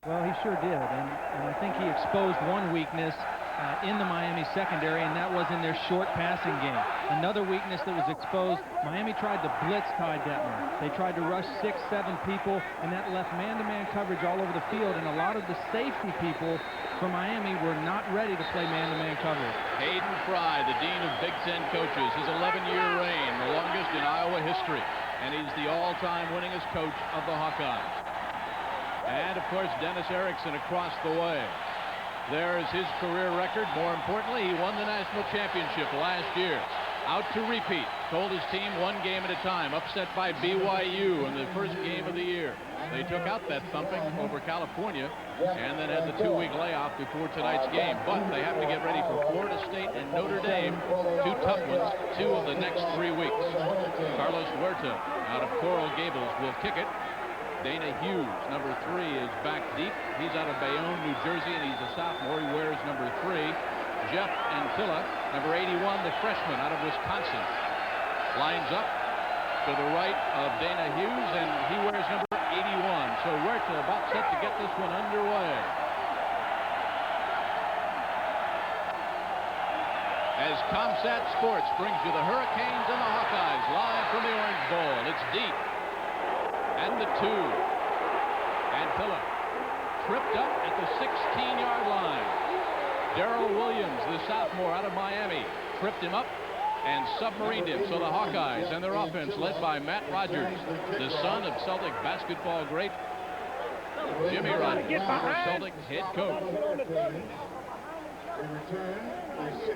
Well, he sure did, and I think he exposed one weakness in the Miami secondary, and that was in their short passing game. Another weakness that was exposed, Miami tried to blitz Ty Detmer. They tried to rush 6, 7 people, and that left man-to-man coverage all over the field, and a lot of the safety people from Miami were not ready to play man-to-man coverage. Hayden Fry, the dean of Big Ten coaches, his 11-year reign, the longest in Iowa history, and he's the all-time winningest coach of the Hawkeyes. And, of course, Dennis Erickson across the way. There's his career record. More importantly, he won the national championship last year. Out to repeat. Told his team one game at a time. Upset by BYU in the first game of the year. They took out that thumping over California and then had the 2-week layoff before tonight's game. But they have to get ready for Florida State and Notre Dame. 2 tough ones, 2 of the next 3 weeks. Carlos Huerta out of Coral Gables will kick it. Dana Hughes, number 3, is back deep. He's out of Bayonne, New Jersey, and he's a sophomore. He wears number 3. Jeff Antilla, number 81, the freshman out of Wisconsin, lines up to the right of Dana Hughes, and he wears number 81. So Huerta about set to get this one underway. As Comsat Sports brings you the Hurricanes and the Hawkeyes live from the Orange Bowl. It's deep. And the 2. Antilla tripped up at the 16-yard line. Darrell Williams, the sophomore out of Miami, tripped him up and submarined him. So the Hawkeyes and their offense led by Matt Rogers, the son of Celtic basketball great Jimmy Rogers, former Celtic head coach.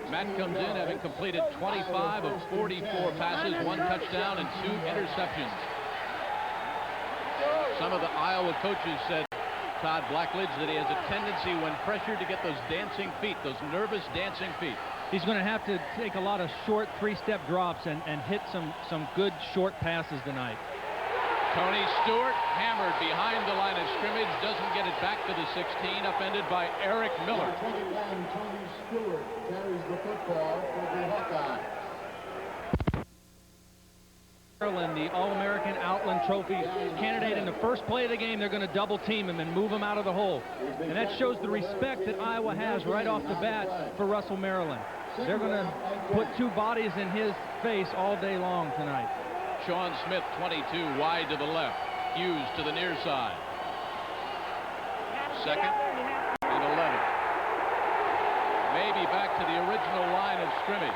Matt comes in having completed 25 of 44 passes, 1 touchdown and 2 interceptions. Some of the Iowa coaches said, Todd Blackledge, that he has a tendency when pressured to get those dancing feet, those nervous dancing feet. He's going to have to take a lot of short 3-step drops and hit some good short passes tonight. Tony Stewart hammered behind the line of scrimmage, doesn't get it back to the 16, upended by Eric Miller. 21, Tony Stewart carries the football for the Hawkeyes. Maryland, the All-American Outland Trophy candidate. In the first play of the game, they're going to double team him and move him out of the hole. And that shows the respect that Iowa has right off the bat for Russell Maryland. They're going to put 2 bodies in his face all day long tonight. Sean Smith, 22, wide to the left. Hughes to the near side. 2nd and 11. Maybe back to the original line of scrimmage.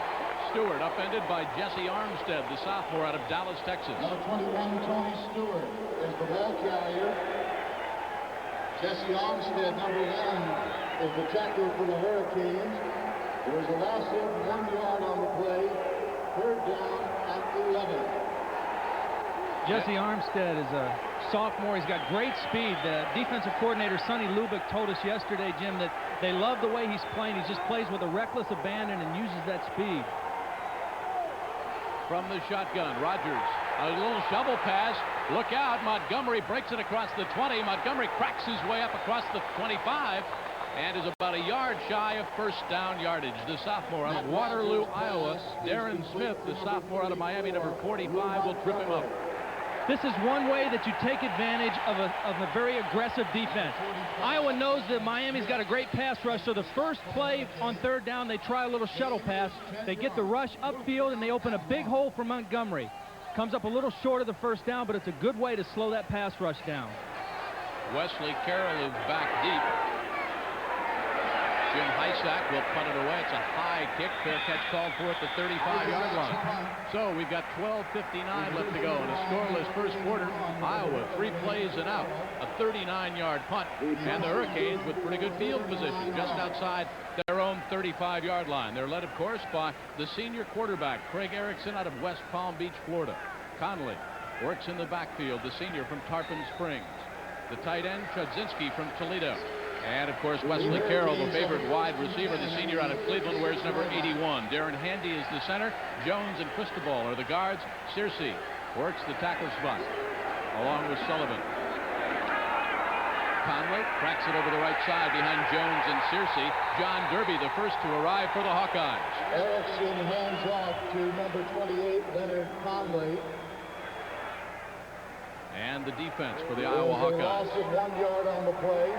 Stewart upended by Jesse Armstead, the sophomore out of Dallas, Texas. Number 21, Tony Stewart is the ball carrier. Jesse Armstead, number 1, is the tackler for the Hurricanes. There was a loss of 1 yard on the play. 3rd down at 11. Jesse Armstead is a sophomore. He's got great speed. The defensive coordinator, Sonny Lubick, told us yesterday, Jim, that they love the way he's playing. He just plays with a reckless abandon and uses that speed. From the shotgun, Rogers, a little shovel pass. Look out, Montgomery breaks it across the 20. Montgomery cracks his way up across the 25 and is about a yard shy of first down yardage. The sophomore out of Waterloo, Iowa, Darren Smith, the sophomore out of Miami, number 45, will trip him up. This is one way that you take advantage of a very aggressive defense. Iowa knows that Miami's got a great pass rush, so the first play on 3rd down, they try a little shuttle pass. They get the rush upfield, and they open a big hole for Montgomery. Comes up a little short of the first down, but it's a good way to slow that pass rush down. Wesley Carroll is back deep. Jim Hysack will punt it away. It's a high kick. Fair catch called for at the 35-yard line. So we've got 12:59 left to go in a scoreless first quarter. Iowa 3 plays and out. A 39-yard punt. And the Hurricanes with pretty good field position just outside their own 35-yard line. They're led, of course, by the senior quarterback, Craig Erickson, out of West Palm Beach, Florida. Conley works in the backfield, the senior from Tarpon Springs. The tight end, Chudzinski from Toledo. And, of course, Wesley Carroll, the favorite wide receiver, the senior out of Cleveland, wears number 81. Darren Handy is the center. Jones and Cristobal are the guards. Searcy works the tackle spot, along with Sullivan. Conley cracks it over the right side behind Jones and Searcy. John Derby, the first to arrive for the Hawkeyes. Erickson hands off to number 28, Leonard Conley. And the defense for the Iowa Hawkeyes. Loss of 1 yard on the play.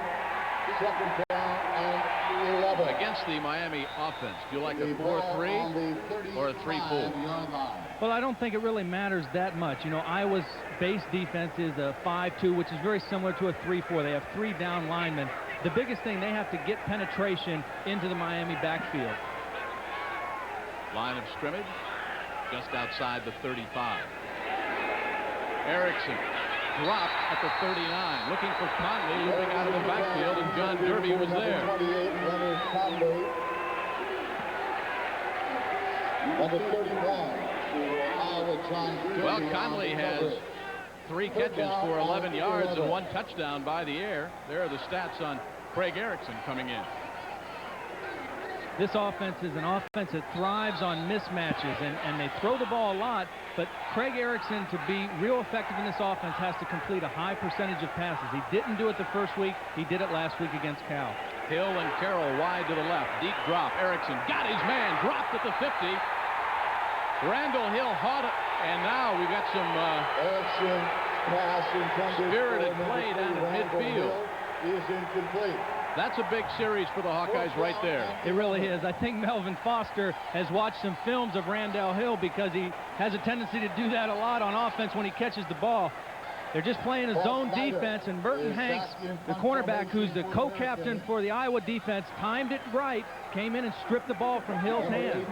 second down and 11. Against the Miami offense, do you like a 4-3 or a 3-4? Well, I don't think it really matters that much. You know, Iowa's base defense is a 5-2, which is very similar to a 3-4. They have 3 down linemen. The biggest thing, they have to get penetration into the Miami backfield. Line of scrimmage just outside the 35. Erickson dropped at the 39, looking for Conley, looping out of the backfield, and John Derby was there. Number 31. Well, Conley has 3 catches for 11 yards and 1 touchdown by the air. There are the stats on Craig Erickson coming in. This offense is an offense that thrives on mismatches, and they throw the ball a lot, but Craig Erickson, to be real effective in this offense, has to complete a high percentage of passes. He didn't do it the first week. He did it last week against Cal. Hill and Carroll wide to the left. Deep drop. Erickson got his man. Dropped at the 50. Randall Hill caught it, and now we've got some Erickson pass intended spirited for play down at Randall midfield. Hill is incomplete. That's a big series for the Hawkeyes right there. It really is. I think Melvin Foster has watched some films of Randall Hill, because he has a tendency to do that a lot on offense when he catches the ball. They're just playing a zone defense, and Burton Hanks, the cornerback, who's the co-captain for the Iowa defense, timed it right, came in and stripped the ball from Hill's hands.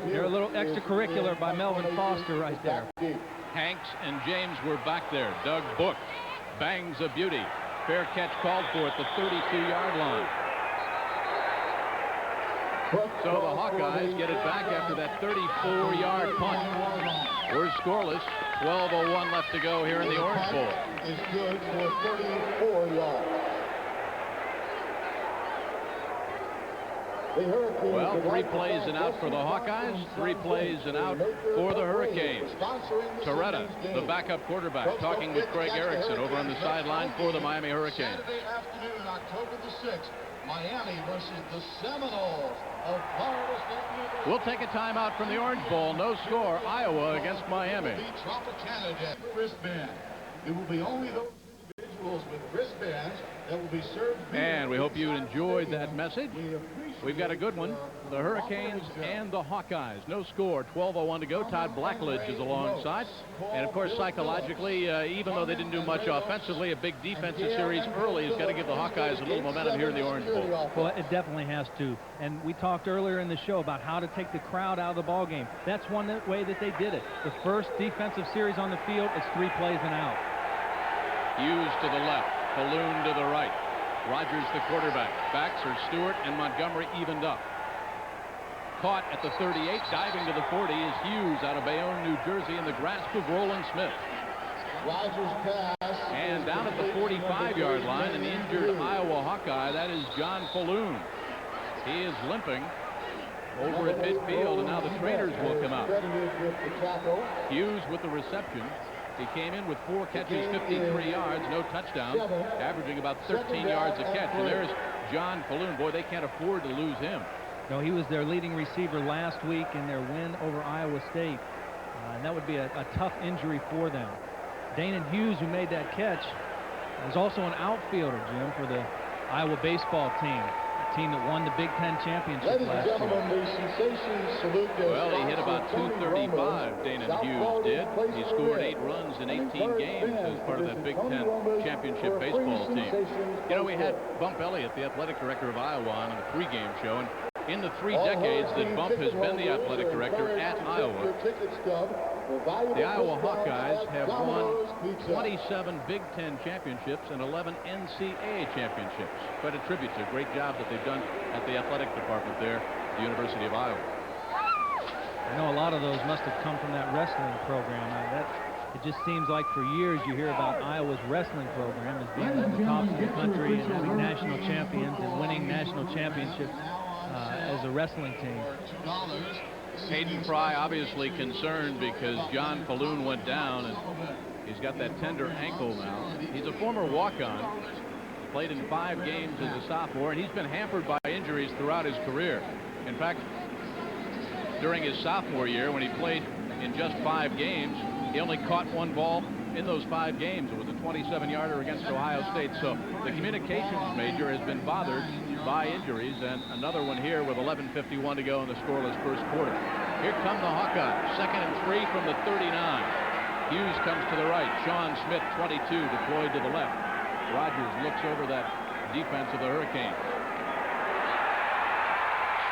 They're a little extracurricular by Melvin Foster right there. Hanks and James were back there. Doug Book bangs a beauty. Fair catch called for at the 32-yard line. So the Hawkeyes get it back after that 34-yard punt. We're scoreless. 12:01 left to go here in the Orange Bowl. Is good for 34 yards. Well, 3 plays and out for the Hawkeyes, 3 plays and out for the Hurricanes. Torretta, the backup quarterback, talking with Craig Erickson over on the sideline for the Miami Hurricanes. Saturday afternoon, October the 6th, Miami versus the Seminoles of Florida State University. We'll take a timeout from the Orange Bowl. No score, Iowa against Miami. Tropicana wristband. It will be only those individuals with wristbands that will be served. And we hope you enjoyed that message. We've got a good one. The Hurricanes and the Hawkeyes. No score, 12:01 to go. Todd Blackledge is alongside. And, of course, psychologically, even though they didn't do much offensively, a big defensive series early has got to give the Hawkeyes a little momentum here in the Orange Bowl. Well, it definitely has to. And we talked earlier in the show about how to take the crowd out of the ball game. That's one way that they did it. The first defensive series on the field, it's 3 plays and out. Hughes to the left, Balloon to the right. Rogers the quarterback. Backs are Stewart and Montgomery evened up. Caught at the 38, diving to the 40 is Hughes out of Bayonne, New Jersey, in the grasp of Roland Smith. Rogers pass. And down at the 45-yard line, an injured Iowa Hawkeye, that is John Falloon. He is limping over at midfield, and now the trainers will come out. Hughes with the reception. He came in with 4 catches, 53 yards, no touchdowns, averaging about 13 yards a catch. And there's John Falloon. Boy, they can't afford to lose him. No, he was their leading receiver last week in their win over Iowa State. And that would be a tough injury for them. Danon Hughes, who made that catch, is also an outfielder, Jim, for the Iowa baseball team. Team that won the Big Ten championship last year. Well, he hit about 235, Danon Hughes did. He scored 8 runs in 18 games as part of that Big Ten championship baseball team. You know, we had Bump Elliott, the athletic director of Iowa, on the pregame show, and in the 3 decades that Bump has been the athletic director at Iowa, the Iowa Hawkeyes have won 27 Big Ten championships and 11 NCAA championships. Quite a tribute to a great job that they've done at the athletic department there at the University of Iowa. I know a lot of those must have come from that wrestling program. It just seems like for years you hear about Iowa's wrestling program as being at the top of the country and having national champions and winning national championships as a wrestling team. Hayden Fry obviously concerned because John Falloon went down and he's got that tender ankle now. He's a former walk-on, played in 5 games as a sophomore, and he's been hampered by injuries throughout his career. In fact, during his sophomore year, when he played in just 5 games, he only caught 1 ball in those 5 games. It was a 27-yarder against Ohio State. So the communications major has been bothered by injuries, and another one here with 11:51 to go in the scoreless first quarter. Here come the Hawkeyes. 2nd and 3 from the 39. Hughes comes to the right. Sean Smith, 22, deployed to the left. Rogers looks over that defense of the Hurricanes.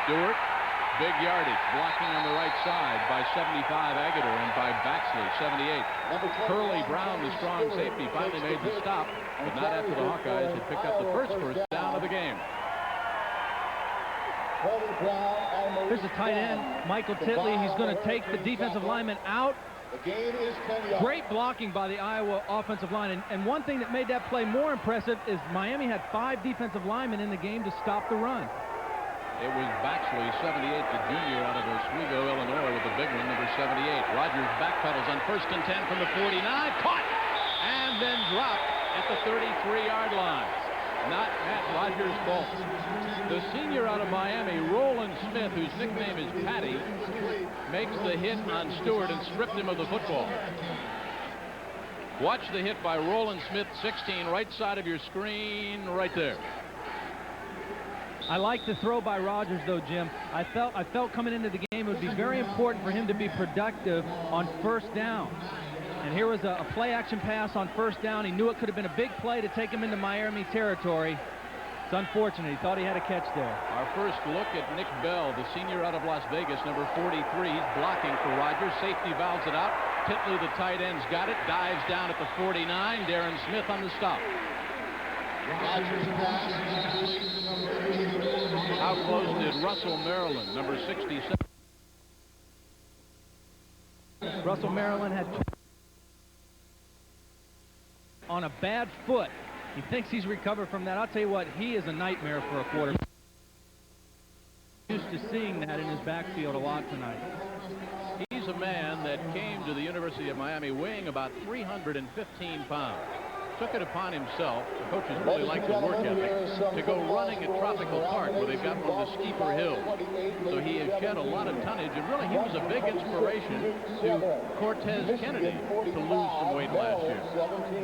Stewart, big yardage, blocking on the right side by 75 Agutter and by Baxley, 78. Curly Brown, the strong safety, finally made the stop, but not after the Hawkeyes had picked up the first down of the game. Here's the tight end, Michael Titley. He's going to take the defensive lineman out. Great blocking by the Iowa offensive line. And one thing that made that play more impressive is Miami had 5 defensive linemen in the game to stop the run. It was Baxley, 78, the junior out of Oswego, Illinois, with the big one, number 78. Rogers backpedals on 1st and 10 from the 49. Caught and then dropped at the 33-yard line. Not Matt Rogers' fault. The senior out of Miami, Roland Smith, whose nickname is Patty, makes the hit on Stewart and stripped him of the football. Watch the hit by Roland Smith, 16, right side of your screen, right there. I like the throw by Rogers, though, Jim. I felt coming into the game it would be very important for him to be productive on 1st down. And here was a play-action pass on 1st down. He knew it could have been a big play to take him into Miami territory. It's unfortunate. He thought he had a catch there. Our first look at Nick Bell, the senior out of Las Vegas, number 43. He's blocking for Rogers. Safety valves it out. Titley, the tight end's got it. Dives down at the 49. Darren Smith on the stop. How close did Russell Maryland, number 67? Russell Maryland had on a bad foot. He thinks he's recovered from that. I'll tell you what, he is a nightmare for a quarterback. Used to seeing that in his backfield a lot tonight. He's a man that came to the University of Miami weighing about 315 pounds. Took it upon himself, the coaches really like the work ethic, to go running at Tropical Park where they've got one of the steeper hills. So he has shed a lot of tonnage, and really he was a big inspiration to Cortez Kennedy to lose some weight last year.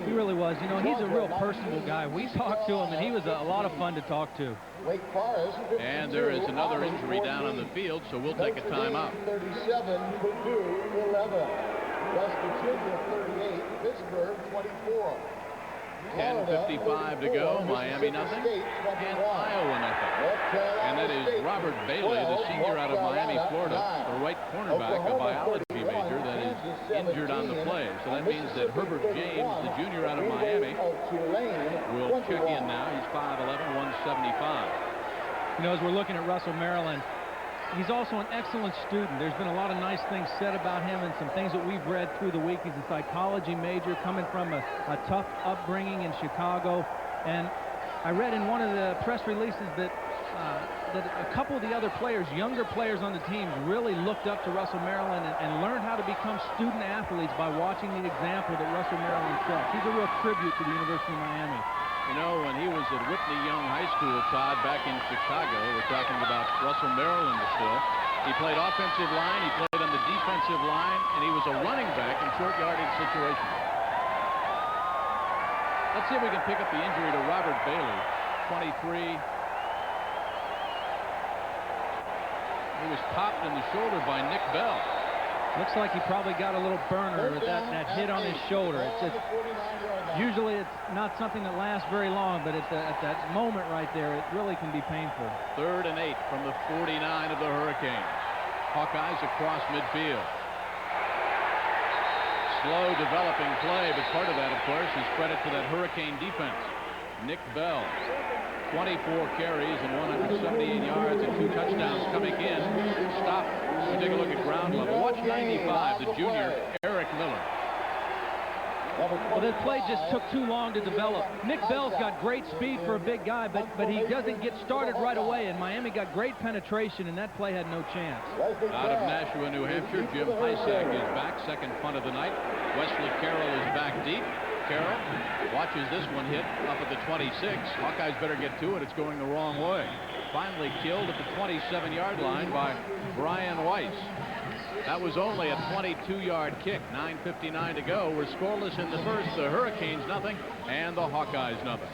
He really was. You know, he's a real personable guy. We talked to him, and he was a lot of fun to talk to. And there is another injury down on the field, so we'll take a timeout. 37, Purdue 11, West Virginia 38, Pittsburgh 24. 10:55 to go. Miami nothing, and Iowa nothing. And that is Robert Bailey, the senior out of Miami, Florida, the right cornerback, a biology major that is injured on the play. So that means that Herbert James, the junior out of Miami, will check in now. He's 5'11", 175. You know, as we're looking at Russell Maryland, he's also an excellent student. There's been a lot of nice things said about him and some things that we've read through the week. He's a psychology major coming from a tough upbringing in Chicago. And I read in one of the press releases that a couple of the other players, younger players on the team, really looked up to Russell Maryland and learned how to become student athletes by watching the example that Russell Maryland sets. He's a real tribute to the University of Miami. You know, when he was at Whitney Young High School, Todd, back in Chicago, we're talking about Russell Maryland still. He played offensive line, he played on the defensive line, and he was a running back in short yardage situations. Let's see if we can pick up the injury to Robert Bailey, 23. He was popped in the shoulder by Nick Bell. Looks like he probably got a little burner with that hit on his shoulder. Usually it's not something that lasts very long, but at that moment right there, it really can be painful. 3rd and 8 from the 49 of the Hurricanes. Hawkeyes across midfield. Slow developing play, but part of that, of course, is credit to that Hurricane defense. Nick Bell, 24 carries and 178 yards and 2 touchdowns coming in. Stop. We take a look at ground level. Watch 95, the junior, Eric Miller. Well, that play just took too long to develop. Nick Bell's got great speed for a big guy, but he doesn't get started right away, and Miami got great penetration, and that play had no chance. Out of Nashua, New Hampshire, Jim Hysak is back, second punt of the night. Wesley Carroll is back deep. Carroll watches this one hit up at the 26. Hawkeyes better get to it. It's going the wrong way. Finally killed at the 27-yard line by Brian Weiss. That was only a 22-yard kick. 9:59 to go. We're scoreless in the first. The Hurricanes nothing and the Hawkeyes nothing.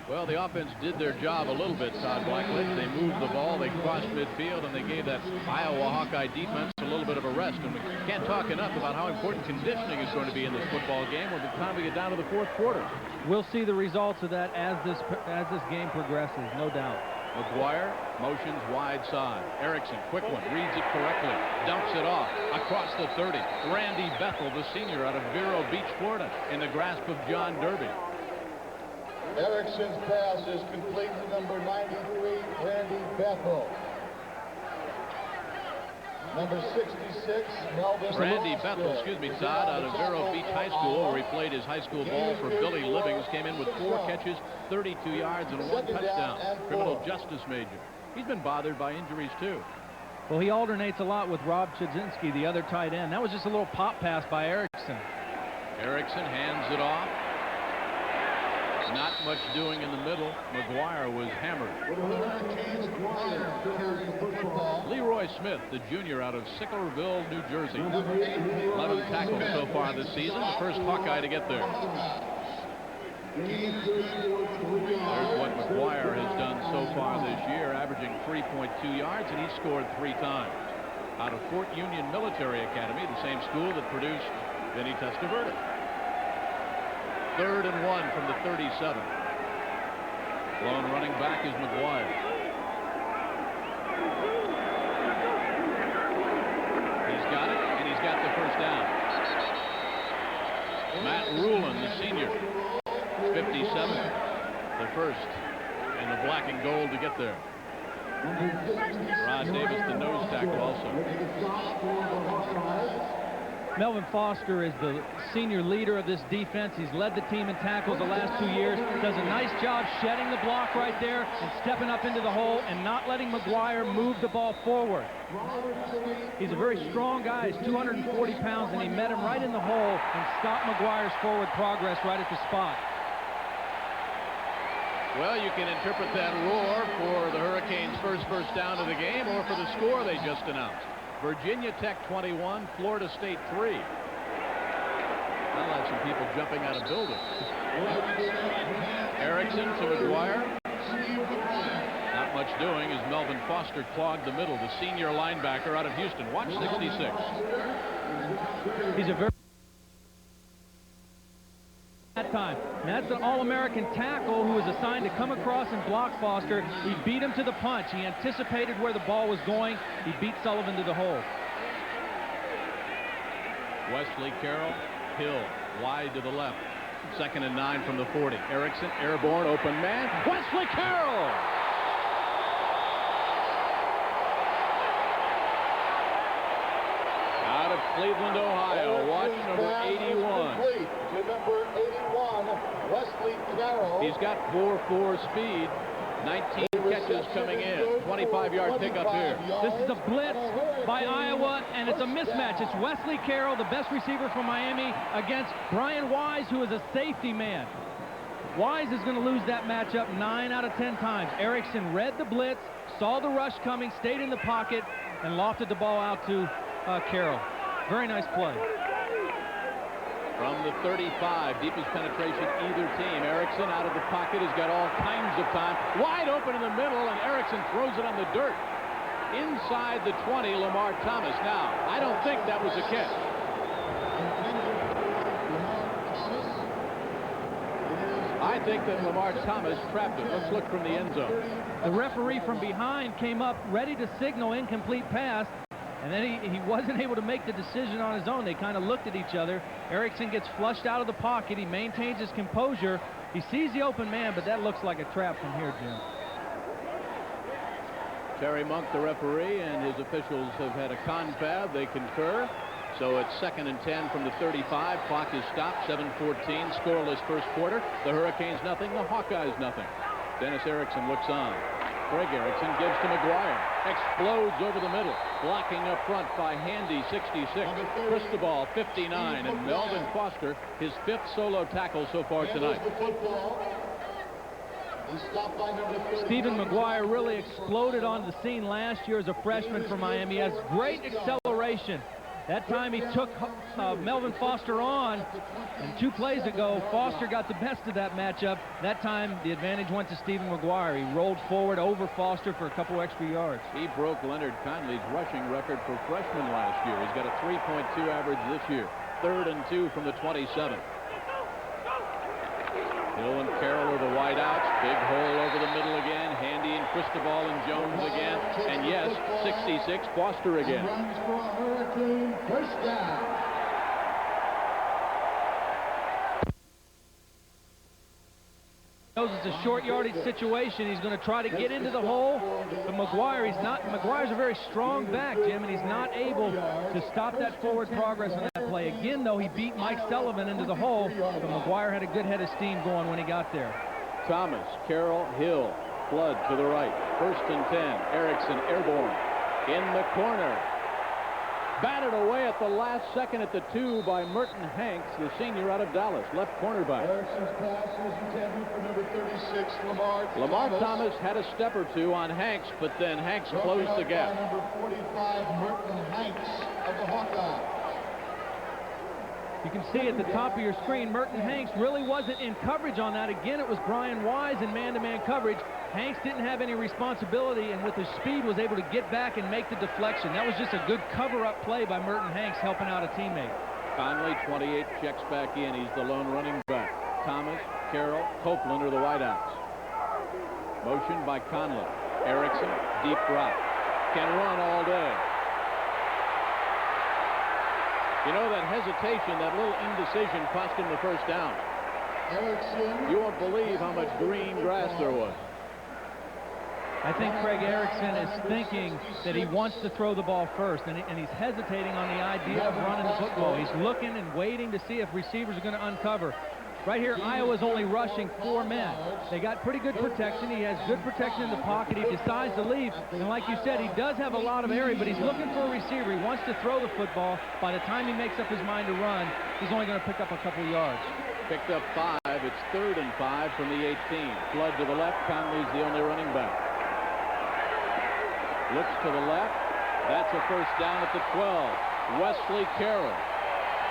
Well, the offense did their job a little bit, Todd Blackledge. They moved the ball, they crossed midfield, and they gave that Iowa Hawkeye defense a little bit of a rest. And we can't talk enough about how important conditioning is going to be in this football game by the time we get down to the fourth quarter. We'll see the results of that as this game progresses, no doubt. McGuire motions wide side. Erickson, quick one, reads it correctly, dumps it off across the 30. Randy Bethel, the senior out of Vero Beach, Florida, in the grasp of John Derby. Erickson's pass is complete to number 93, Randy Bethel. Number 66, Melvin Randy Foster. Bethel, excuse me, Todd, out of Vero Beach High School, where he played his high school ball for Billy Livings, came in with 4 catches, 32 yards, and 1 touchdown. Criminal justice major. He's been bothered by injuries, too. Well, he alternates a lot with Rob Chudzinski, the other tight end. That was just a little pop pass by Erickson. Erickson hands it off. Not much doing in the middle. McGuire was hammered. Leroy Smith, the junior out of Sicklerville, New Jersey. 11 tackles so far this season. The first Hawkeye to get there. There's what McGuire has done so far this year, averaging 3.2 yards, and he scored 3 times. Out of Fort Union Military Academy, the same school that produced Vinny Testaverde. 3rd and 1 from the 37. Lone running back is McGuire. He's got it, and he's got the first down. Matt Rulin, the senior, 57, the first in the black and gold to get there. Rod Davis, the nose tackle, also. Melvin Foster is the senior leader of this defense. He's led the team in tackles the last 2 years. Does a nice job shedding the block right there and stepping up into the hole and not letting McGuire move the ball forward. He's a very strong guy. He's 240 pounds, and he met him right in the hole and stopped McGuire's forward progress right at the spot. Well, you can interpret that roar for the Hurricanes' first down of the game or for the score they just announced. Virginia Tech 21, Florida State 3. That'll have some people jumping out of buildings. Erickson to McGuire. Not much doing as Melvin Foster clogged the middle, the senior linebacker out of Houston. Watch 66. He's a very that time. And that's an All-American tackle who was assigned to come across and block Foster. He beat him to the punch. He anticipated where the ball was going. He beat Sullivan to the hole. Wesley Carroll, Hill, wide to the left. 2nd and 9 from the 40. Erickson, airborne, open man. Wesley Carroll! Out of Cleveland, Ohio. Watch number 81. Number 81, Wesley Carroll. He's got 4.4 speed. 19 catches coming in. 25-yard pickup here. This is a blitz by Iowa, and it's a mismatch. It's Wesley Carroll, the best receiver from Miami, against Brian Wise, who is a safety man. Wise is going to lose that matchup 9 out of 10 times. Erickson read the blitz, saw the rush coming, stayed in the pocket, and lofted the ball out to Carroll. Very nice play. From the 35, deepest penetration either team. Erickson out of the pocket has got all kinds of time. Wide open in the middle, and Erickson throws it on the dirt. Inside the 20, Lamar Thomas. Now, I don't think that was a catch. I think that Lamar Thomas trapped it. Let's look from the end zone. The referee from behind came up ready to signal incomplete pass. And then he wasn't able to make the decision on his own. They kind of looked at each other. Erickson gets flushed out of the pocket. He maintains his composure. He sees the open man, but that looks like a trap from here, Jim. Terry Monk, the referee, and his officials have had a confab. They concur. So it's 2nd and 10 from the 35. Clock is stopped. 7:14. Scoreless first quarter. The Hurricanes nothing. The Hawkeyes nothing. Dennis Erickson looks on. Greg Erickson gives to McGuire. Explodes over the middle. Blocking up front by Handy, 66. Cristobal, 59. And Melvin Foster, his 5th solo tackle so far tonight. He's stopped by number 30. Stephen McGuire really exploded on the scene last year as a freshman for Miami. He has great acceleration. That time he took Melvin Foster on, and 2 plays ago, Foster got the best of that matchup. That time, the advantage went to Stephen McGuire. He rolled forward over Foster for a couple extra yards. He broke Leonard Conley's rushing record for freshmen last year. He's got a 3.2 average this year. 3rd and 2 from the 27. Hill and Carroll are the wideouts. Big hole over the middle again. Handy and Cristobal and Jones again. And yes, 66, Foster again. Runs for a Hurricane first down. Knows it's a short yardage situation. He's going to try to get into the hole, but McGuire's a very strong back, Jim, and he's not able to stop that forward progress on that play. Again, though, he beat Mike Sullivan into the hole, but McGuire had a good head of steam going when he got there. Thomas, Carroll, Hill, Flood to the right. 1st and 10. Erickson airborne in the corner. Batted away at the last second at the 2 by Merton Hanks, the senior out of Dallas, left cornerback. Erickson's pass was intended for number 36, Lamar Thomas had a step or 2 on Hanks, but then Hanks closed the gap. Number 45, Merton Hanks of the Hawkeyes. You can see at the top of your screen, Merton Hanks really wasn't in coverage on that. Again, it was Brian Wise in man-to-man coverage. Hanks didn't have any responsibility, and with his speed was able to get back and make the deflection. That was just a good cover-up play by Merton Hanks, helping out a teammate. Conley, 28, checks back in. He's the lone running back. Thomas, Carroll, Copeland are the wideouts. Motion by Conley. Erickson, deep drop. Can run all day. You know, that hesitation, that little indecision cost him the first down. Erickson. You won't believe how much green grass there was. I think Craig Erickson is thinking that he wants to throw the ball first, and he's hesitating on the idea of running the football. He's looking and waiting to see if receivers are going to uncover. Right here, Iowa's only rushing 4 men. They got pretty good protection. He has good protection in the pocket. He decides to leave, and like you said, he does have a lot of area, but he's looking for a receiver. He wants to throw the football. By the time he makes up his mind to run, he's only going to pick up a couple yards. Picked up 5. It's 3rd and 5 from the 18. Flood to the left. Conley's the only running back. Looks to the left. That's a first down at the 12. Wesley Carroll.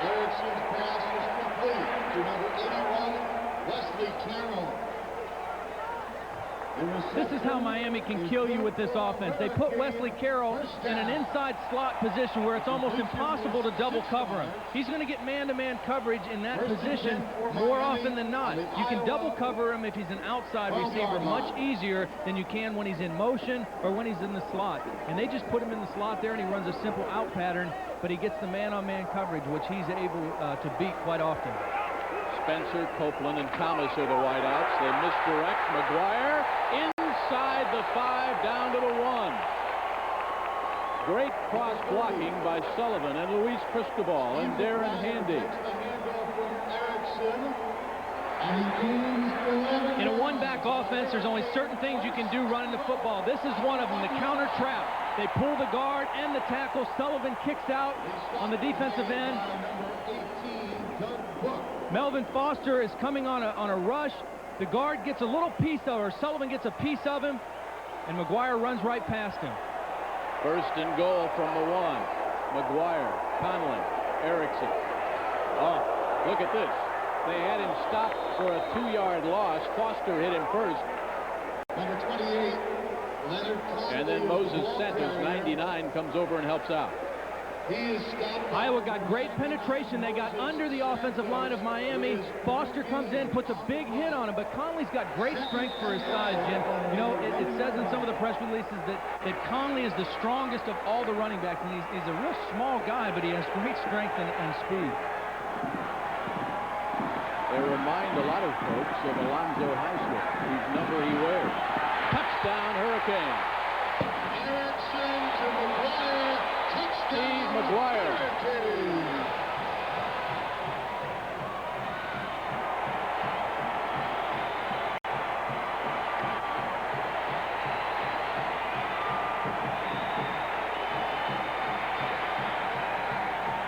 Erickson's pass is complete to number 81, Wesley Carroll. This is how Miami can kill you with this offense. They put Wesley Carroll in an inside slot position where it's almost impossible to double cover him. He's going to get man-to-man coverage in that position more often than not. You can double cover him if he's an outside receiver much easier than you can when he's in motion or when he's in the slot. And they just put him in the slot there, and he runs a simple out pattern, but he gets the man-on-man coverage, which he's able to beat quite often. Spencer, Copeland, and Thomas are the wideouts. They misdirect. McGuire inside the 5, down to the 1. Great cross blocking by Sullivan and Luis Cristobal and Darren Handy. In a one-back offense, there's only certain things you can do running the football. This is one of them, the counter trap. They pull the guard and the tackle. Sullivan kicks out on the defensive end. Melvin Foster is coming on a rush. The guard gets a little piece of, or Sullivan gets a piece of him, and McGuire runs right past him. 1st and goal from the 1. McGuire, Conley, Erickson. Oh, look at this. They had him stopped for a 2-yard loss. Foster hit him first. Number 28, Leonard Conley. And then Moses Santos, 99, comes over and helps out. Iowa got great penetration. They got under the offensive line of Miami. Foster comes in, puts a big hit on him, but Conley's got great strength for his size, Jim. You know, it says in some of the press releases that Conley is the strongest of all the running backs, and he's a real small guy, but he has great strength and speed. They remind a lot of folks of Alonzo Highsmith, whose number he wears. Touchdown, Hurricane. Erickson to McGuire. Steve McGuire.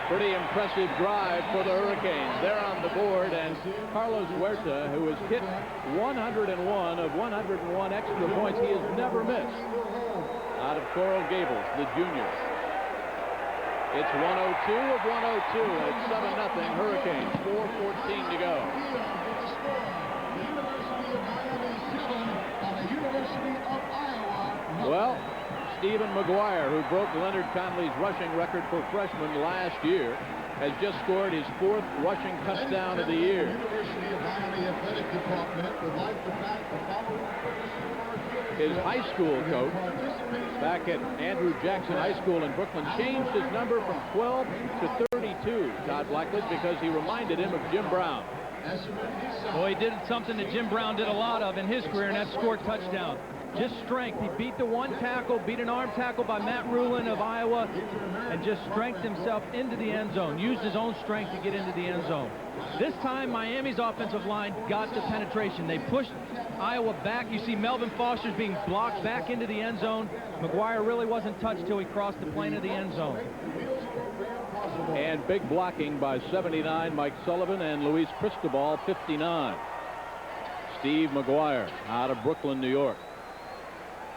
Pretty impressive drive for the Hurricanes. They're on the board, and Carlos Huerta, who has hit 101 of 101 extra points, he has never missed out of Coral Gables, the junior. It's 102 of 102, and it's 7-0 Hurricanes. 4:14 to go. Well, Stephen Maguire, who broke Leonard Conley's rushing record for freshmen last year, has just scored his 4th rushing touchdown of the year. His high school coach back at Andrew Jackson High School in Brooklyn changed his number from 12 to 32, Todd Blackledge, because he reminded him of Jim Brown. Well, he did something that Jim Brown did a lot of in his career, and that's score touchdown. Just strength. He beat the one tackle, beat an arm tackle by Matt Rulin of Iowa, and just strengthened himself into the end zone. Used his own strength to get into the end zone. This time, Miami's offensive line got the penetration. They pushed Iowa back. You see Melvin Foster's being blocked back into the end zone. Maguire really wasn't touched till he crossed the plane of the end zone. And big blocking by 79 Mike Sullivan and Luis Cristobal 59. Steve Maguire out of Brooklyn, New York.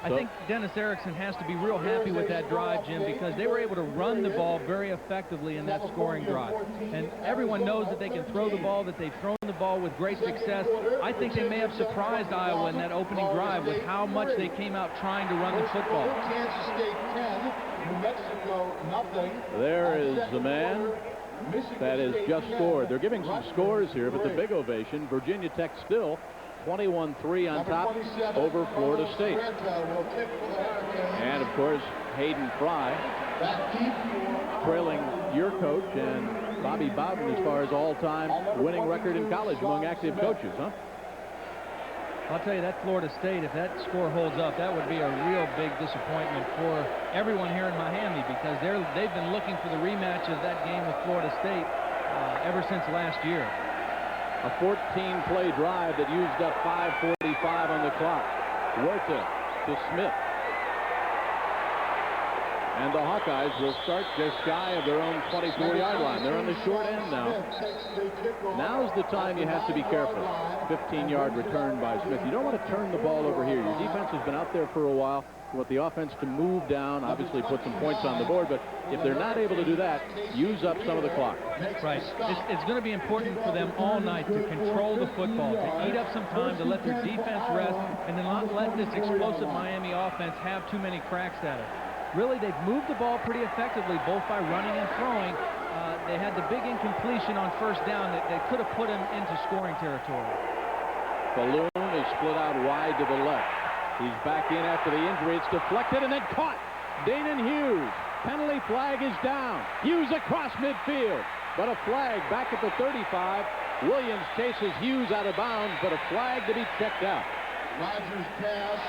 I think Dennis Erickson has to be real happy with that drive, Jim, because they were able to run the ball very effectively in that scoring drive. And everyone knows that they can throw the ball, that they've thrown the ball with great success. I think they may have surprised Iowa in that opening drive with how much they came out trying to run the football. Kansas State 10, New Mexico nothing. There is the man that has just scored. They're giving some scores here, but the big ovation, Virginia Tech still 21-3 on top over Florida State. And, of course, Hayden Fry trailing your coach and Bobby Bowden as far as all-time winning record in college among active coaches, huh? I'll tell you, that Florida State, if that score holds up, that would be a real big disappointment for everyone here in Miami, because they've been looking for the rematch of that game with Florida State ever since last year. A 14-play drive that used up 5:45 on the clock. Huerta to Smith. And the Hawkeyes will start just shy of their own 24-yard line. They're on the short end now. Now's the time you have to be careful. 15-yard return by Smith. You don't want to turn the ball over here. Your defense has been out there for a while. You want the offense to move down, obviously put some points on the board, but if they're not able to do that, use up some of the clock. Right. It's going to be important for them all night to control the football, to eat up some time, to let their defense rest, and then not let this explosive Miami offense have too many cracks at it. Really, they've moved the ball pretty effectively, both by running and throwing. They had the big incompletion on first down that could have put them into scoring territory. Balloon is split out wide to the left. He's back in after the injury. It's deflected and then caught. Danon Hughes. Penalty flag is down. Hughes across midfield. But a flag back at the 35. Williams chases Hughes out of bounds, but a flag to be checked out. Rogers' pass.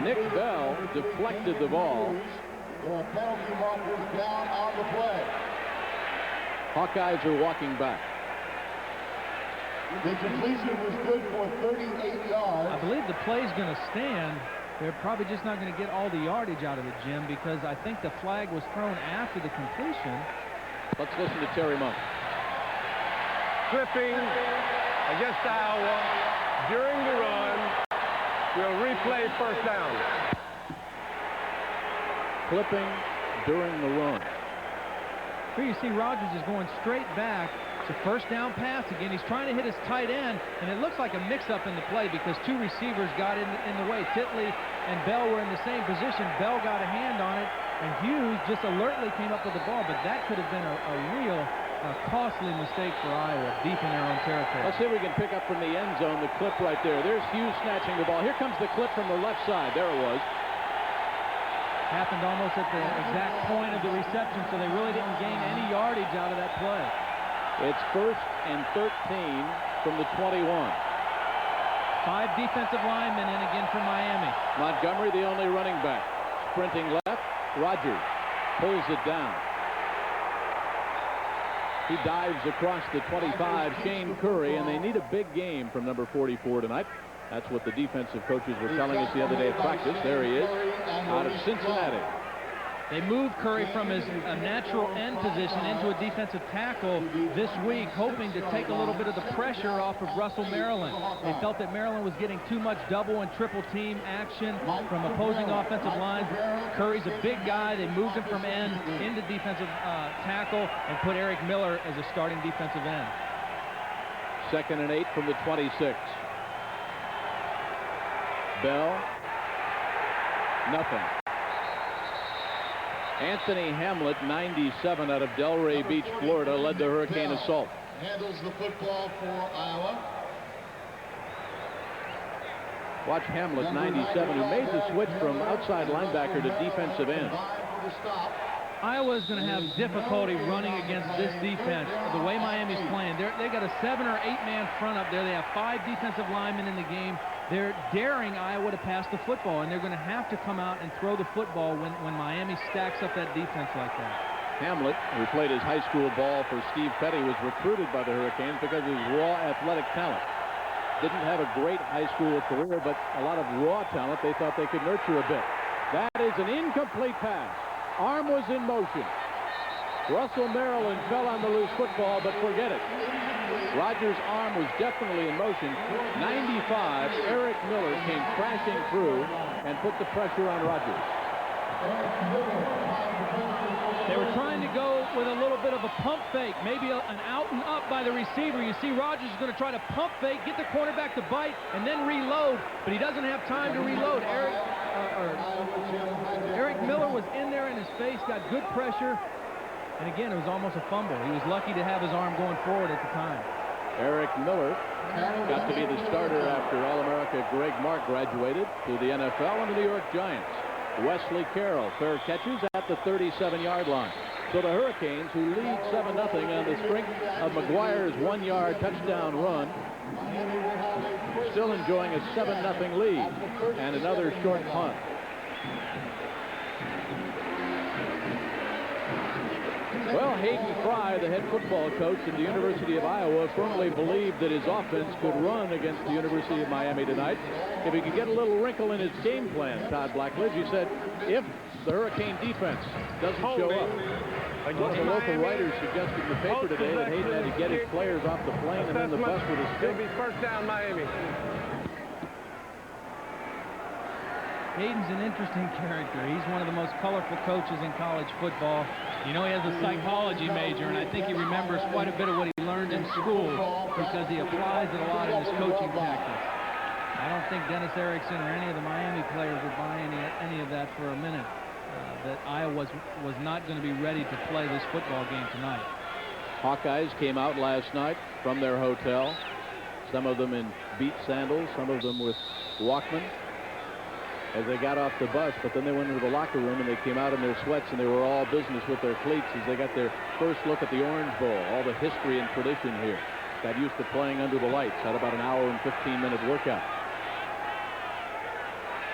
Nick Bell deflected the ball. There are penalty markers down on the play. Hawkeyes are walking back. The completion was good for 38 yards. I believe the play's going to stand. They're probably just not going to get all the yardage out of it, Jim, because I think the flag was thrown after the completion. Let's listen to Terry Monk. Clipping against Iowa during the run. We'll replay first down. Clipping during the run. Here you see Rogers is going straight back. It's a first down pass again. He's trying to hit his tight end, and it looks like a mix-up in the play because two receivers got in the way. Titley and Bell were in the same position. Bell got a hand on it, and Hughes just alertly came up with the ball, but that could have been a real costly mistake for Iowa deep in their own territory. Let's see if we can pick up from the end zone the clip right there. There's Hughes snatching the ball. Here comes the clip from the left side. There it was. Happened almost at the exact point of the reception, so they really didn't gain any yardage out of that play. It's 1st and 13 from the 21. 5 defensive linemen in again for Miami. Montgomery, the only running back. Sprinting left, Rogers pulls it down. He dives across the 25, Shane Curry, and they need a big game from number 44 tonight. That's what the defensive coaches were telling us the other day at practice. There he is, out of Cincinnati. They moved Curry from his natural end position into a defensive tackle this week, hoping to take a little bit of the pressure off of Russell Maryland. They felt that Maryland was getting too much double and triple team action from opposing offensive lines. Curry's a big guy. They moved him from end into defensive tackle and put Eric Miller as a starting defensive end. 2nd and 8 from the 26. Bell. Nothing. Anthony Hamlet, 97, out of Delray Beach, Florida, led the Hurricane assault. Handles the football for Iowa. Watch Hamlet, 97, who made the switch from outside linebacker to defensive end. Iowa is going to have difficulty running against this defense. The way Miami's playing, they got a 7 or 8 man front up there. They have 5 defensive linemen in the game. They're daring Iowa to pass the football, and they're going to have to come out and throw the football when Miami stacks up that defense like that. Hamlet, who played his high school ball for Steve Petty, was recruited by the Hurricanes because of his raw athletic talent. Didn't have a great high school career, but a lot of raw talent they thought they could nurture a bit. That is an incomplete pass. Arm was in motion. Russell Maryland fell on the loose football, but forget it. Rogers' arm was definitely in motion. 95, Eric Miller came crashing through and put the pressure on Rogers. They were trying to go with a little bit of a pump fake, maybe an out and up by the receiver. You see Rogers is going to try to pump fake, get the quarterback to bite, and then reload, but he doesn't have time to reload. Eric Miller was in there in his face, got good pressure, and again, it was almost a fumble. He was lucky to have his arm going forward at the time. Eric Miller got to be the starter after All-America Greg Mark graduated to the NFL and the New York Giants. Wesley Carroll, fair catches at the 37-yard line. So the Hurricanes, who lead 7-0 on the strength of McGuire's 1-yard touchdown run, still enjoying a 7-0 lead and another short punt. Well, Hayden Fry, the head football coach at the University of Iowa, firmly believed that his offense could run against the University of Miami tonight if he could get a little wrinkle in his game plan. Todd Blackledge, he said, if the Hurricane defense doesn't show up. One of the local writers suggested in the paper today that Hayden had to get his players off the plane and in the bus with his stick. It'll be first down, Miami. Hayden's an interesting character. He's one of the most colorful coaches in college football. You know, he has a psychology major, and I think he remembers quite a bit of what he learned in school because he applies it a lot in his coaching tactics. I don't think Dennis Erickson or any of the Miami players would buy any of that for a minute, that Iowa was not going to be ready to play this football game tonight. Hawkeyes came out last night from their hotel, some of them in beat sandals, some of them with Walkman, as they got off the bus, but then they went into the locker room and they came out in their sweats and they were all business with their cleats as they got their first look at the Orange Bowl, all the history and tradition here. Got used to playing under the lights, had about an hour and 15-minute workout.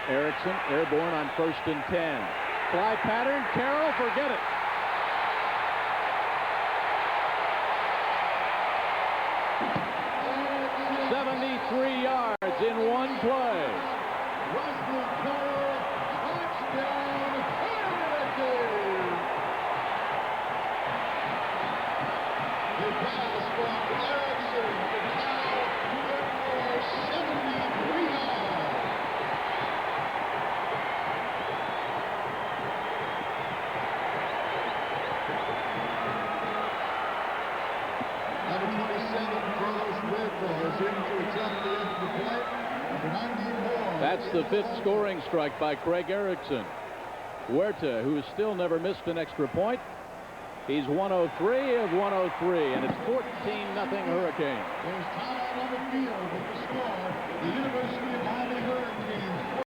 Erickson airborne on 1st and 10. Fly pattern, Carroll, forget it. "73 yards in one play. Wesley Carroll, touchdown, Hurricanes! The pass from Erickson to Kyle Whitmore, 73 yards. Number 27, Carlos Huerta, is in to attempt the end of the play. Number 94. That's the 5th scoring strike by Craig Erickson. Huerta, who has still never missed an extra point. He's 103 of 103, and it's 14-0 Hurricane. There's time out on the field with the score. The University of Miami Hurricanes,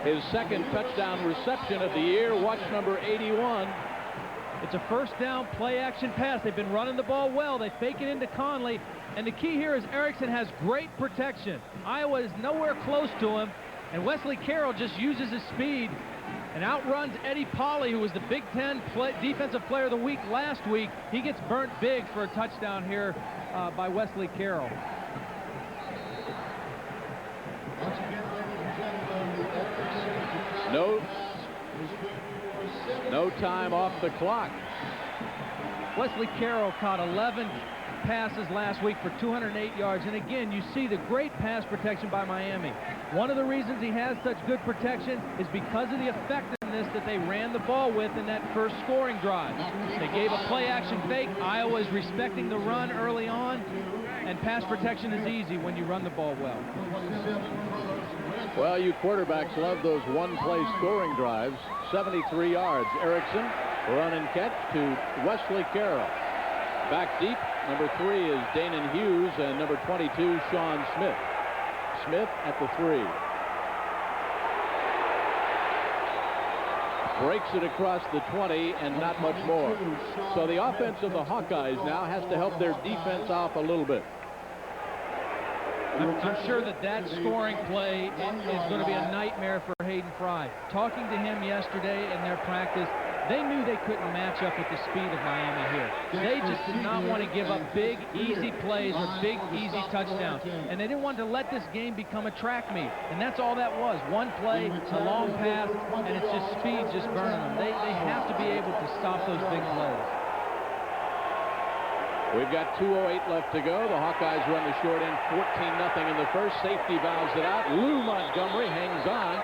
14. His second touchdown reception of the year. Watch number 81. It's a first down play-action pass. They've been running the ball well. They fake it into Conley. And the key here is Erickson has great protection. Iowa is nowhere close to him. And Wesley Carroll just uses his speed and outruns Eddie Polley, who was the Big Ten Defensive Player of the Week last week. He gets burnt big for a touchdown here by Wesley Carroll. Once again, ladies and gentlemen, the Erickson No. pass is good for No time off the clock. Wesley Carroll caught 11 passes last week for 208 yards. And again, you see the great pass protection by Miami. One of the reasons he has such good protection is because of the effectiveness that they ran the ball with in that first scoring drive. They gave a play-action fake. Iowa is respecting the run early on, and pass protection is easy when you run the ball well. Well, you quarterbacks love those one-play scoring drives. 73 yards. Erickson, run and catch to Wesley Carroll. Back deep, number 3 is Danon Hughes, and number 22, Sean Smith. Smith at the 3. Breaks it across the 20 and not much more. So the offense of the Hawkeyes now has to help their defense off a little bit. I'm sure that scoring play is going to be a nightmare for Hayden Fry. Talking to him yesterday in their practice, they knew they couldn't match up with the speed of Miami here. They just did not want to give up big, easy plays or big, easy touchdowns. And they didn't want to let this game become a track meet. And that's all that was. One play, a long pass, and it's just speed just burning them. They have to be able to stop those big plays. We've got 2:08 left to go. The Hawkeyes run the short end 14-0 in the first. Safety valves it out. Lou Montgomery hangs on.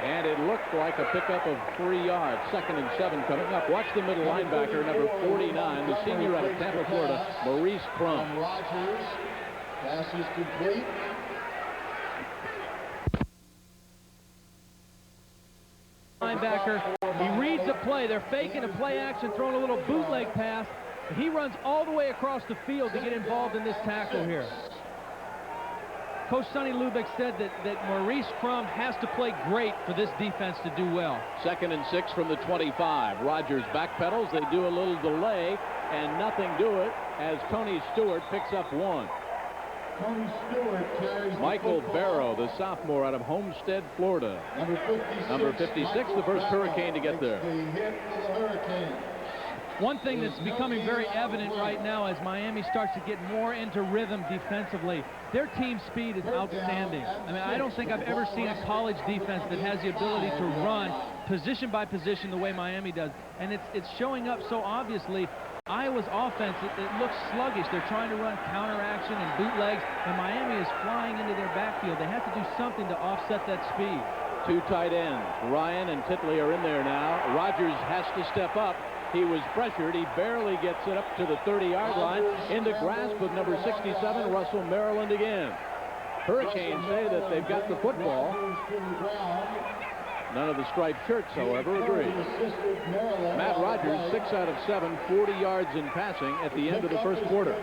And it looked like a pickup of 3 yards. 2nd and 7 coming up. Watch the middle linebacker, number 49, the senior out of Tampa, Florida, Maurice Crum. Rogers, pass is complete. Linebacker, he reads the play. They're faking a play action, throwing a little bootleg pass. He runs all the way across the field to get involved in this tackle here. Coach Sonny Lubick said that Maurice Crum has to play great for this defense to do well. 2nd and 6 from the 25. Rogers backpedals. They do a little delay, and nothing do it as Tony Stewart picks up 1. Tony Stewart carries Michael Barrow, the sophomore out of Homestead, Florida. Number 56, the first Hurricane to get there. The hit for the Hurricane. One thing that's becoming very evident right now as Miami starts to get more into rhythm defensively, their team speed is outstanding. I mean, I don't think I've ever seen a college defense that has the ability to run position by position the way Miami does. And it's showing up so obviously. Iowa's offense, it looks sluggish. They're trying to run counteraction and bootlegs, and Miami is flying into their backfield. They have to do something to offset that speed. 2 tight ends. Ryan and Titley are in there now. Rogers has to step up. He was pressured. He barely gets it up to the 30-yard line. Into grasp of number 67, Russell Maryland again. Hurricanes say that they've got the football. None of the striped shirts, however, agree. Matt Rogers, 6 out of 7, 40 yards in passing at the end of the first quarter.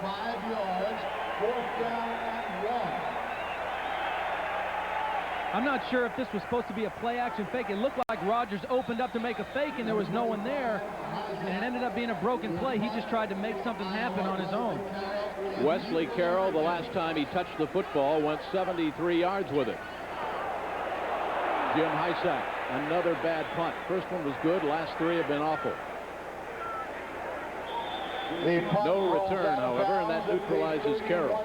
5 yards, 4th down and 1. I'm not sure if this was supposed to be a play-action fake. It looked like Rogers opened up to make a fake, and there was no one there. And it ended up being a broken play. He just tried to make something happen on his own. Wesley Carroll, the last time he touched the football, went 73 yards with it. Jim Hysack, another bad punt. First one was good. Last 3 have been awful. No return, however, and that neutralizes Carroll.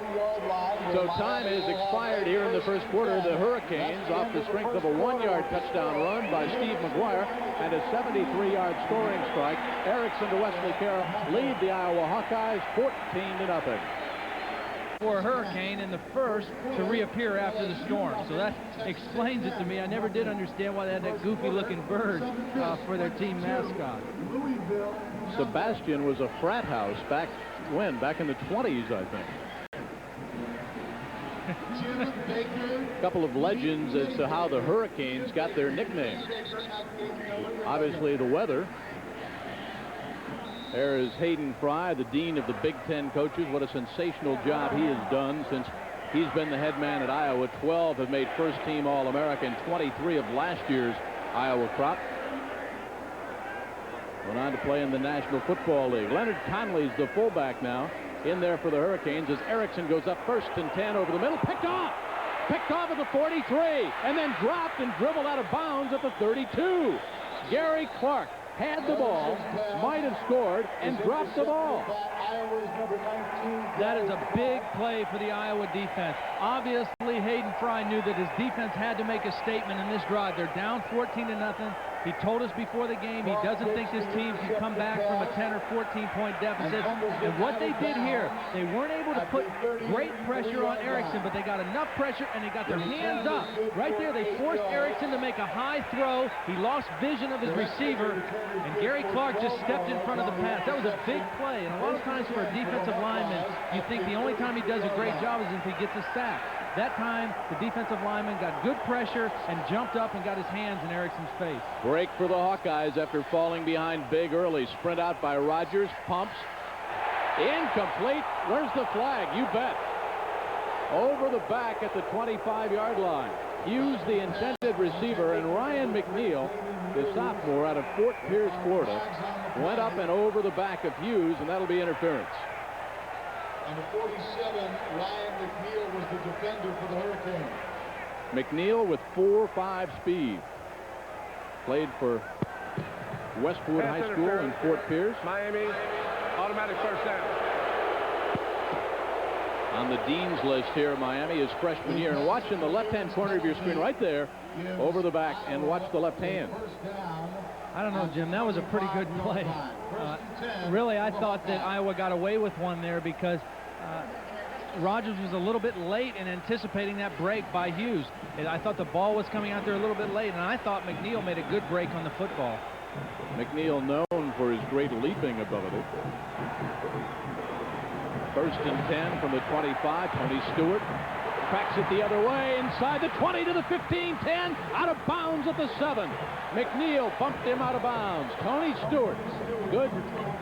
So time has expired here in the first quarter. The Hurricanes, off the strength of a 1-yard touchdown run by Steve McGuire and a 73-yard scoring strike, Erickson to Wesley Carroll lead the Iowa Hawkeyes 14-0. For a Hurricane in the first to reappear after the storm. So that explains it to me. I never did understand why they had that goofy-looking bird for their team mascot. Sebastian was a frat house back when? Back in the 20s, I think. A couple of legends as to how the Hurricanes got their nickname. Obviously, the weather. There is Hayden Fry, the dean of the Big Ten coaches. What a sensational job he has done since he's been the head man at Iowa. 12 have made first-team All-American, 23 of last year's Iowa crop. Went on to play in the National Football League. Leonard Conley's the fullback now in there for the Hurricanes as Erickson goes up 1st and 10 over the middle. Picked off at the 43 and then dropped and dribbled out of bounds at the 32. Gary Clark had the ball, might have scored, and dropped the ball. That is a big play for the Iowa defense. Obviously, Hayden Fry knew that his defense had to make a statement in this drive. They're down 14-0. He told us before the game he doesn't think this team can come back from a 10 or 14-point deficit. And what they did here, they weren't able to put great pressure on Erickson, but they got enough pressure and they got their hands up. Right there, they forced Erickson to make a high throw. He lost vision of his receiver, and Gary Clark just stepped in front of the pass. That was a big play, and a lot of times for a defensive lineman, you think the only time he does a great job is if he gets a sack. That time, the defensive lineman got good pressure and jumped up and got his hands in Erickson's face. Break for the Hawkeyes after falling behind big early. Sprint out by Rogers, pumps. Incomplete. Where's the flag? You bet. Over the back at the 25-yard line. Hughes, the intended receiver, and Ryan McNeil, the sophomore out of Fort Pierce, Florida, went up and over the back of Hughes, and that'll be interference. Number 47, Ryan McNeil, was the defender for the Hurricanes. McNeil with 4.5 speed. Played for Westwood High School in Fort Pierce. Miami, automatic first down. On the Dean's list here, Miami is freshman year. And watch in the left-hand corner of your screen right there, over the back, and watch the left hand. I don't know, Jim. That was a pretty good play. Really, I thought that Iowa got away with one there because Rogers was a little bit late in anticipating that break by Hughes. And I thought the ball was coming out there a little bit late, and I thought McNeil made a good break on the football. McNeil known for his great leaping ability. First and 10 from the 25. Tony Stewart cracks it the other way, inside the 20 to the 15, 10, out of bounds at the 7. McNeil bumped him out of bounds. Tony Stewart, good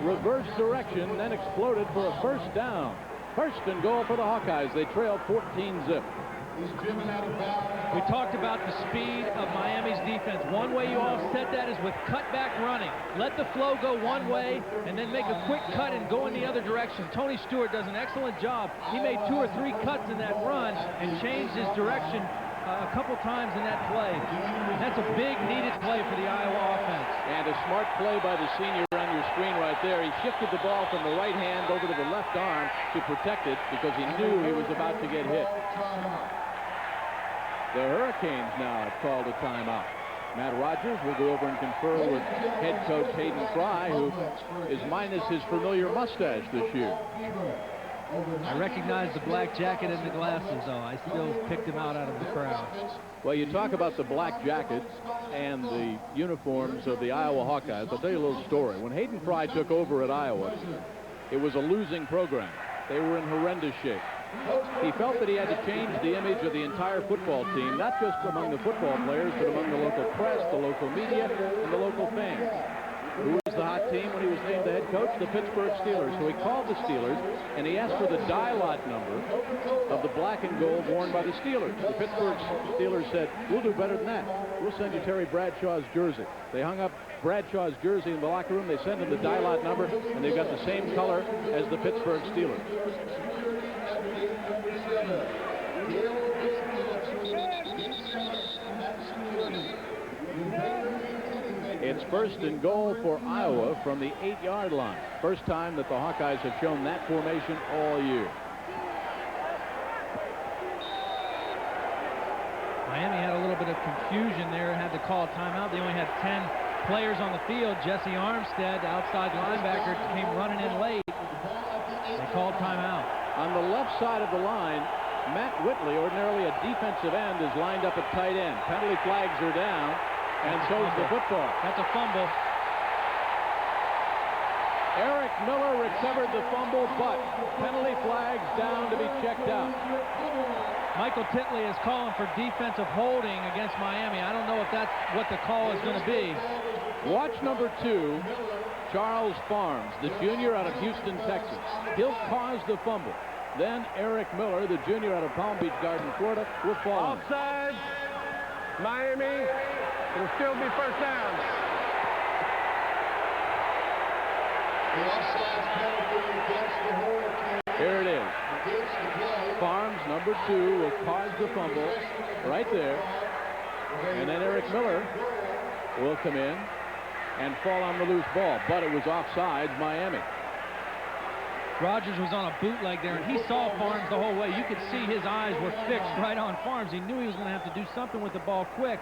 reverse direction, then exploded for a first down. First and goal for the Hawkeyes. They trail 14-zip. He's driven out of bounds. We talked about the speed of Miami's defense. One way you offset that is with cutback running. Let the flow go one way and then make a quick cut and go in the other direction. Tony Stewart does an excellent job. He made 2 or 3 cuts in that run and changed his direction a couple times in that play. That's a big needed play for the Iowa offense. And a smart play by the senior on your screen right there. He shifted the ball from the right hand over to the left arm to protect it because he knew he was about to get hit. The Hurricanes now have called a timeout. Matt Rogers will go over and confer with head coach Hayden Fry, who is minus his familiar mustache this year. I recognize the black jacket and the glasses, though. I still picked him out of the crowd. Well, you talk about the black jacket and the uniforms of the Iowa Hawkeyes. I'll tell you a little story. When Hayden Fry took over at Iowa, it was a losing program. They were in horrendous shape. He felt that he had to change the image of the entire football team, not just among the football players, but among the local press, the local media, and the local fans. Who was the hot team when he was named the head coach? The Pittsburgh Steelers. So he called the Steelers, and he asked for the die-lot number of the black and gold worn by the Steelers. The Pittsburgh Steelers said, we'll do better than that. We'll send you Terry Bradshaw's jersey. They hung up Bradshaw's jersey in the locker room. They sent him the die-lot number, and they've got the same color as the Pittsburgh Steelers. It's first and goal for Iowa from the 8-yard line. First time that the Hawkeyes have shown that formation all year. Miami had a little bit of confusion there, had to call a timeout. They only had 10 players on the field. Jesse Armstead, the outside linebacker, came running in late. They called timeout. On the left side of the line, Matt Whitley, ordinarily a defensive end, is lined up at tight end. Penalty flags are down, and so's the football. That's a fumble. Eric Miller recovered the fumble, but penalty flags down to be checked out. Michael Titley is calling for defensive holding against Miami. I don't know if that's what the call is going to be. Watch number 2, Charles Farms, the junior out of Houston, Texas. He'll cause the fumble. Then Eric Miller, the junior out of Palm Beach Garden, Florida, will fall. Offside, Miami. It'll still be first down. The offside penalty against the Hurricanes. Here it is. Against the play. Farms, number 2, will cause the fumble right there. And then Eric Miller will come in and fall on the loose ball. But it was offsides, Miami. Rogers was on a bootleg there, and he saw Farms the whole way. You could see his eyes were fixed right on Farms. He knew he was going to have to do something with the ball quick.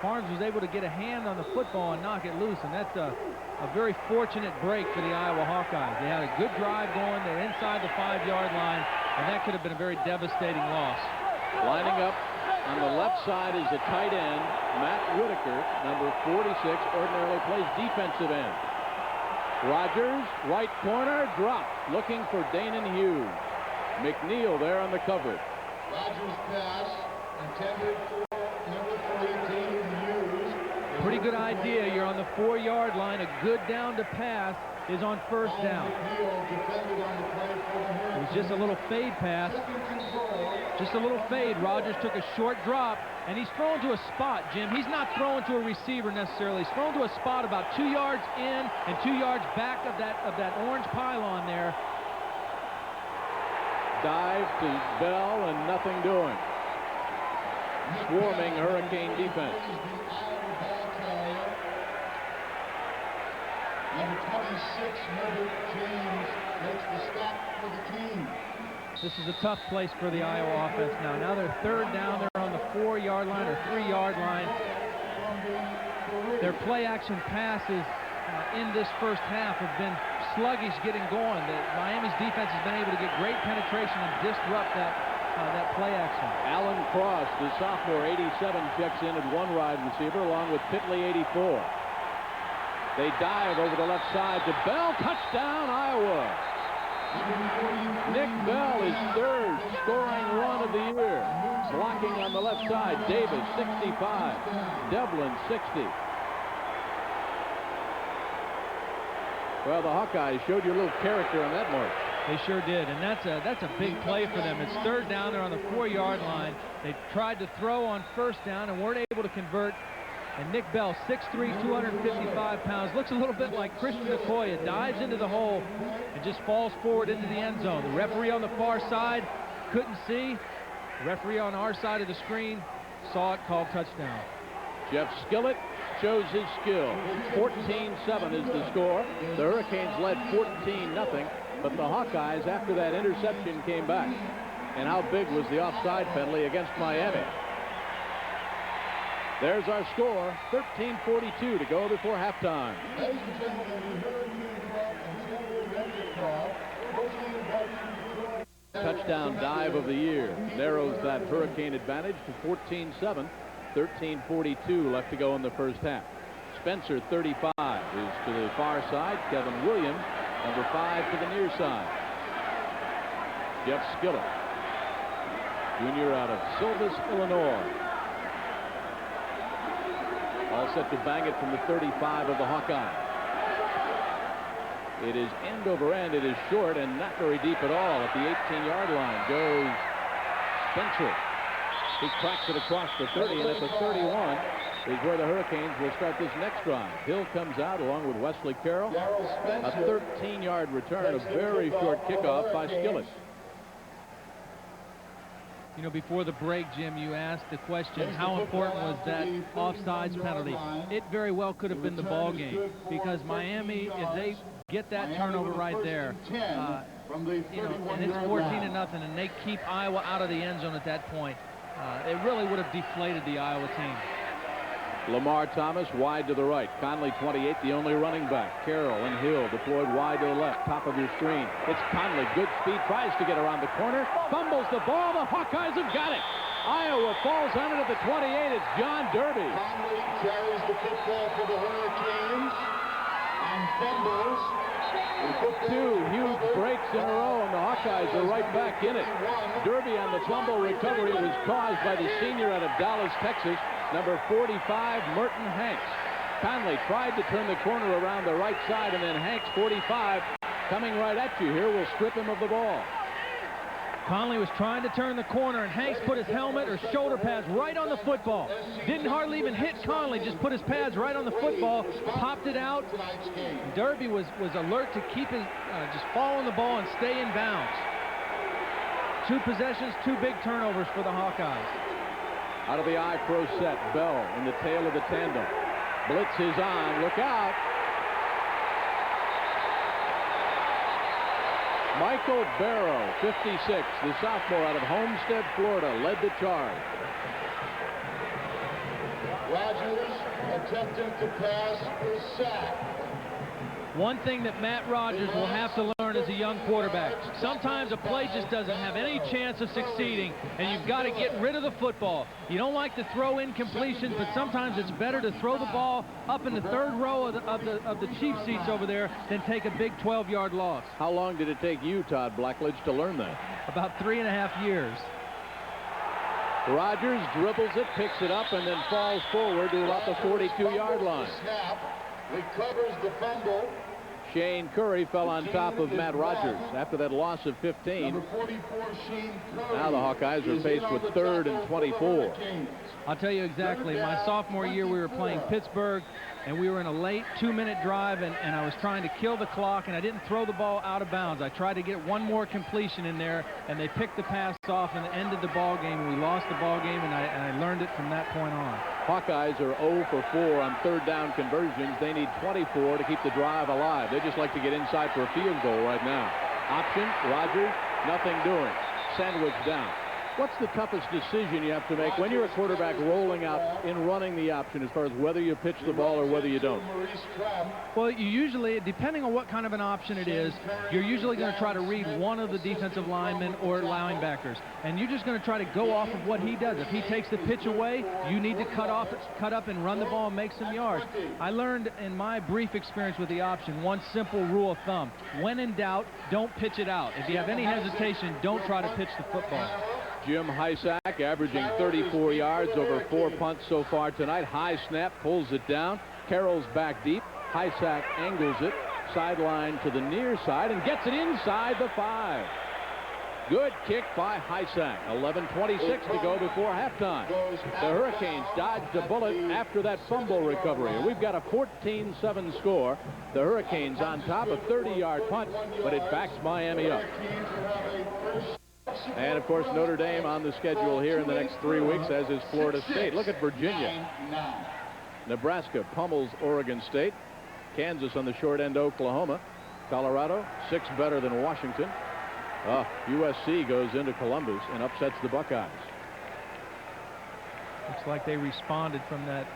Farms was able to get a hand on the football and knock it loose, and that's a very fortunate break for the Iowa Hawkeyes. They had a good drive going. They're inside the 5-yard line, and that could have been a very devastating loss. Lining up on the left side is the tight end, Matt Whitaker, number 46, ordinarily plays defensive end. Rogers, right corner, dropped, looking for Danon Hughes. McNeil there on the coverage. Rogers pass intended for number 3, Danon Hughes. Pretty good idea. You're on the 4-yard line. A good down to pass is on first down. McNeil defended on the play for the Hurricanes. It was just a little fade pass. Just a little fade. Rogers took a short drop, and he's thrown to a spot, Jim. He's not throwing to a receiver necessarily. He's thrown to a spot about 2 yards in and 2 yards back of that orange pylon there. Dive to Bell and nothing doing. Swarming Hurricane defense. Number 26, Herbert James, makes the stop for the team. This is a tough place for the Iowa offense now. Now they're third down. They're on the 4-yard line or 3-yard line. Their play-action passes in this first half have been sluggish getting going. Miami's defense has been able to get great penetration and disrupt that play action. Alan Cross, the sophomore, 87, checks in at one wide receiver along with Pitley, 84. They dive over the left side to Bell. Touchdown, Iowa. Nick Bell is third scoring run of the year. Blocking on the left side. Davis, 65. Devlin, 60. Well, the Hawkeyes showed you a little character on that march. They sure did, and that's a big play for them. It's third down. They're on the 4-yard line. They tried to throw on first down and weren't able to convert. And Nick Bell, 6'3", 255 pounds, looks a little bit like Christian Okoye. Dives into the hole and just falls forward into the end zone. The referee on the far side couldn't see. The referee on our side of the screen saw it, called touchdown. Jeff Skillett shows his skill. 14-7 is the score. The Hurricanes led 14-0, but the Hawkeyes, after that interception, came back. And how big was the offside penalty against Miami? There's our score, 13:42 to go before halftime. Ladies and gentlemen, the Hurricane Club and Central Touchdown dive of the year. Narrows that Hurricane advantage to 14-7. 13:42 left to go in the first half. Spencer, 35, is to the far side. Kevin Williams, number 5, to the near side. Jeff Skillett, junior out of Silvis, Illinois. All set to bang it from the 35 of the Hawkeyes. It is end over end. It is short and not very deep at all. At the 18-yard line goes Spencer. He cracks it across the 30, and at the 31 is where the Hurricanes will start this next drive. Hill comes out along with Wesley Carroll. A 13-yard return, a very short kickoff by Skillett. You know, before the break, Jim, you asked the question, how important was that offsides penalty? It very well could have been the ball game, because Miami, if they get that turnover right there, you know, and it's 14-0, and they keep Iowa out of the end zone at that point, it really would have deflated the Iowa team. Lamar Thomas wide to the right. Conley, 28, the only running back. Carroll and Hill deployed wide to the left. Top of your screen. It's Conley. Good speed. Tries to get around the corner. Fumbles the ball. The Hawkeyes have got it. Iowa falls on it at the 28. It's John Derby. Conley carries the football for the Hurricanes and fumbles. Two huge breaks in a row, and the Hawkeyes are right back in it. Derby on the fumble recovery was caused by the senior out of Dallas, Texas, number 45, Merton Hanks. Conley tried to turn the corner around the right side, and then Hanks, 45, coming right at you here, will strip him of the ball. Conley was trying to turn the corner, and Hanks put his helmet or shoulder pads right on the football. Didn't hardly even hit Conley, just put his pads right on the football, popped it out. Derby was alert to keep his, just follow the ball and stay in bounds. 2 possessions, 2 big turnovers for the Hawkeyes. Out of the I pro set, Bell in the tail of the tandem. Blitz is on, look out. Michael Barrow, 56, the sophomore out of Homestead, Florida, led the charge. Rogers attempting to pass is sacked. One thing that Matt Rogers will have to learn as a young quarterback, sometimes a play just doesn't have any chance of succeeding, and you've got to get rid of the football. You don't like to throw incompletions, but sometimes it's better to throw the ball up in the third row of the cheap seats over there than take a big 12-yard loss. How long did it take you, Todd Blackledge, to learn that? About 3.5 years. Rogers dribbles it, picks it up, and then falls forward to about the 42-yard line. Snap, recovers the fumble. Shane Curry fell on top of Matt Rogers after that loss of 15. Number 44, Shane Curry. Now the Hawkeyes are faced with 3rd and 24. I'll tell you exactly. My sophomore year, we were playing Pittsburgh, and we were in a late 2-minute drive, and I was trying to kill the clock, and I didn't throw the ball out of bounds. I tried to get one more completion in there, and they picked the pass off and ended the ball game. We lost the ball game, and I learned it from that point on. Hawkeyes are 0 for 4 on 3rd down conversions. They need 24 to keep the drive alive. They just like to get inside for a field goal right now. Option, Rogers, nothing doing. Sandwich down. What's the toughest decision you have to make when you're a quarterback rolling out in running the option as far as whether you pitch the ball or whether you don't? Well, you usually, depending on what kind of an option it is, you're usually going to try to read one of the defensive linemen or linebackers, and you're just going to try to go off of what he does. If he takes the pitch away, you need to cut up and run the ball and make some yards. I learned in my brief experience with the option one simple rule of thumb: when in doubt, don't pitch it out. If you have any hesitation, don't try to pitch the football. Jim Hysack averaging 34 yards over 4 punts so far tonight. High snap, pulls it down. Carroll's back deep. Hysack angles it sideline to the near side and gets it inside the 5. Good kick by Hysack. 11:26 to go before halftime. The Hurricanes dodged a bullet after that fumble recovery. We've got a 14-7 score. The Hurricanes on top, a 30-yard punt, but it backs Miami up. And, of course, Notre Dame on the schedule here in the next 3 weeks, as is Florida State. Look at Virginia. Nebraska pummels Oregon State. Kansas on the short end, Oklahoma. Colorado, 6 better than Washington. USC goes into Columbus and upsets the Buckeyes. Looks like they responded from that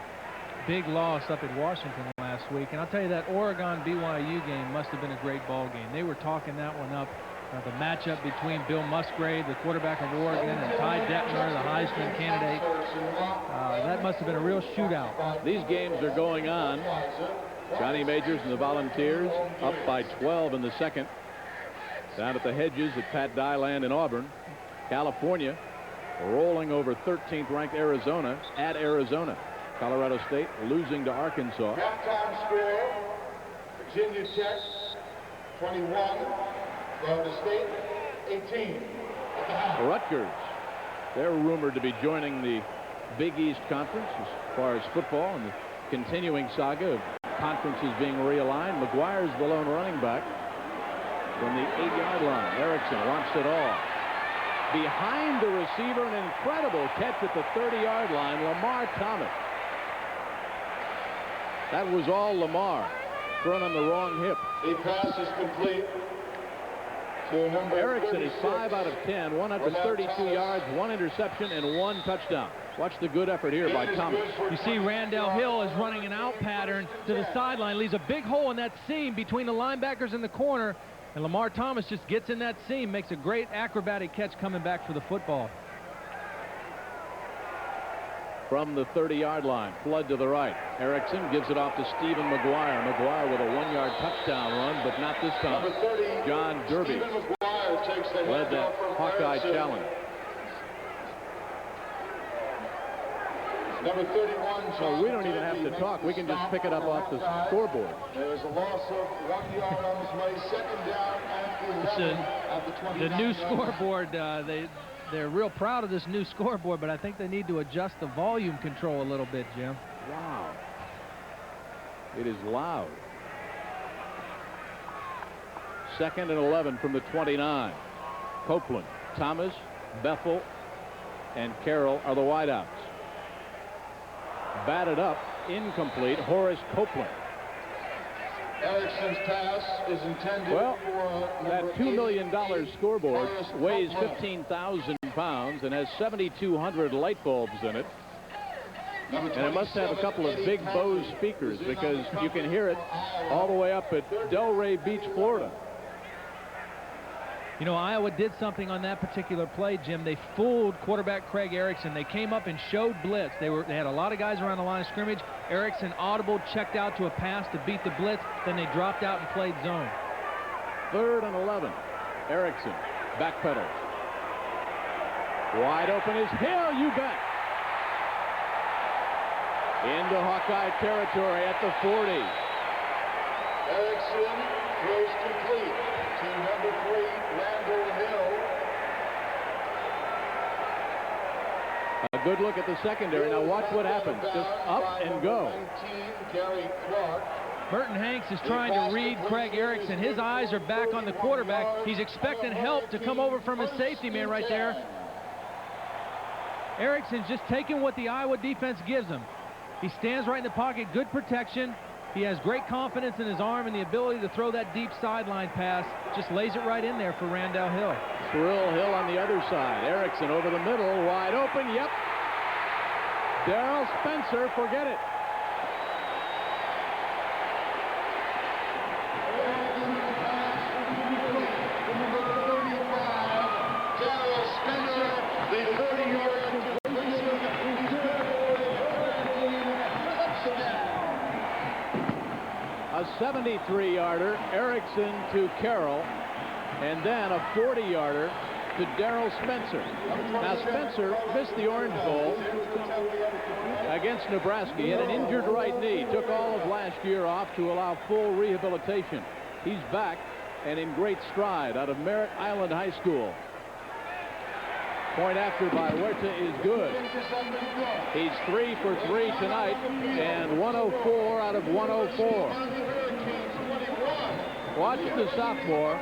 big loss up at Washington last week. And I'll tell you, that Oregon-BYU game must have been a great ball game. They were talking that one up. The matchup between Bill Musgrave, the quarterback of Oregon, and Ty Detmer, the Heisman candidate. That must have been a real shootout. These games are going on. Johnny Majors and the Volunteers up by 12 in the second. Down at the Hedges at Pat Dyland in Auburn. California rolling over 13th ranked Arizona at Arizona. Colorado State losing to Arkansas. Halftime score, Virginia Tech 21. Florida State 18. Rutgers, they're rumored to be joining the Big East Conference as far as football, and the continuing saga of conferences being realigned. McGuire's the lone running back from the 8-yard line. Erickson wants it all. Behind the receiver, an incredible catch at the 30-yard line, Lamar Thomas. That was all Lamar, thrown on the wrong hip. A pass is complete. Erickson is 5 out of 10, 132 yards, 1 interception, and 1 touchdown. Watch the good effort here by Thomas. You see Randall Hill is running an out pattern to the sideline, leaves a big hole in that seam between the linebackers and the corner, and Lamar Thomas just gets in that seam, makes a great acrobatic catch coming back for the football. From the 30-yard line, flood to the right. Erickson gives it off to Stephen McGuire. McGuire with a 1-yard touchdown run, but not this time. John Derby led that Hawkeye challenge. Number 31. So we don't even have to talk. We can just pick it up off the scoreboard. There's a loss of 1 yard on the play. Second down and 11 at the 29. The new scoreboard, they're real proud of this new scoreboard, but I think they need to adjust the volume control a little bit, Jim. Wow. It is loud. Second and 11 from the 29. Copeland, Thomas, Bethel, and Carroll are the wideouts. Batted up, incomplete, Horace Copeland. Erickson's pass is intended for that $2 million scoreboard weighs 15,000 pounds and has 7,200 light bulbs in it. And it must have a couple of big Bose speakers because you can hear it all the way up at Delray Beach, Florida. You know, Iowa did something on that particular play, Jim. They fooled quarterback Craig Erickson. They came up and showed blitz. They had a lot of guys around the line of scrimmage. Erickson audible, checked out to a pass to beat the blitz. Then they dropped out and played zone. 3rd and 11. Erickson backpedals. Wide open is Hill, you bet. Into Hawkeye territory at the 40. Erickson throws complete to number 3, Randall Hill. A good look at the secondary. Now watch what happens. Just up and go. 19, Gary Clark. Merton Hanks is trying to read Craig Erickson. His eyes are back on the quarterback. He's expecting help to come over from his safety man right there. Erickson's just taking what the Iowa defense gives him. He stands right in the pocket, good protection. He has great confidence in his arm and the ability to throw that deep sideline pass. Just lays it right in there for Randall Hill. Thrill Hill on the other side. Erickson over the middle, wide open. Yep. Darrell Spencer, forget it. A 73-yarder, Erickson to Carroll, and then a 40-yarder to Darrell Spencer. Now Spencer missed the Orange Bowl against Nebraska. He had an injured right knee, took all of last year off to allow full rehabilitation. He's back and in great stride out of Merritt Island High School. Point after by Huerta is good. He's 3 for 3 tonight and 104 out of 104. Watch the sophomore,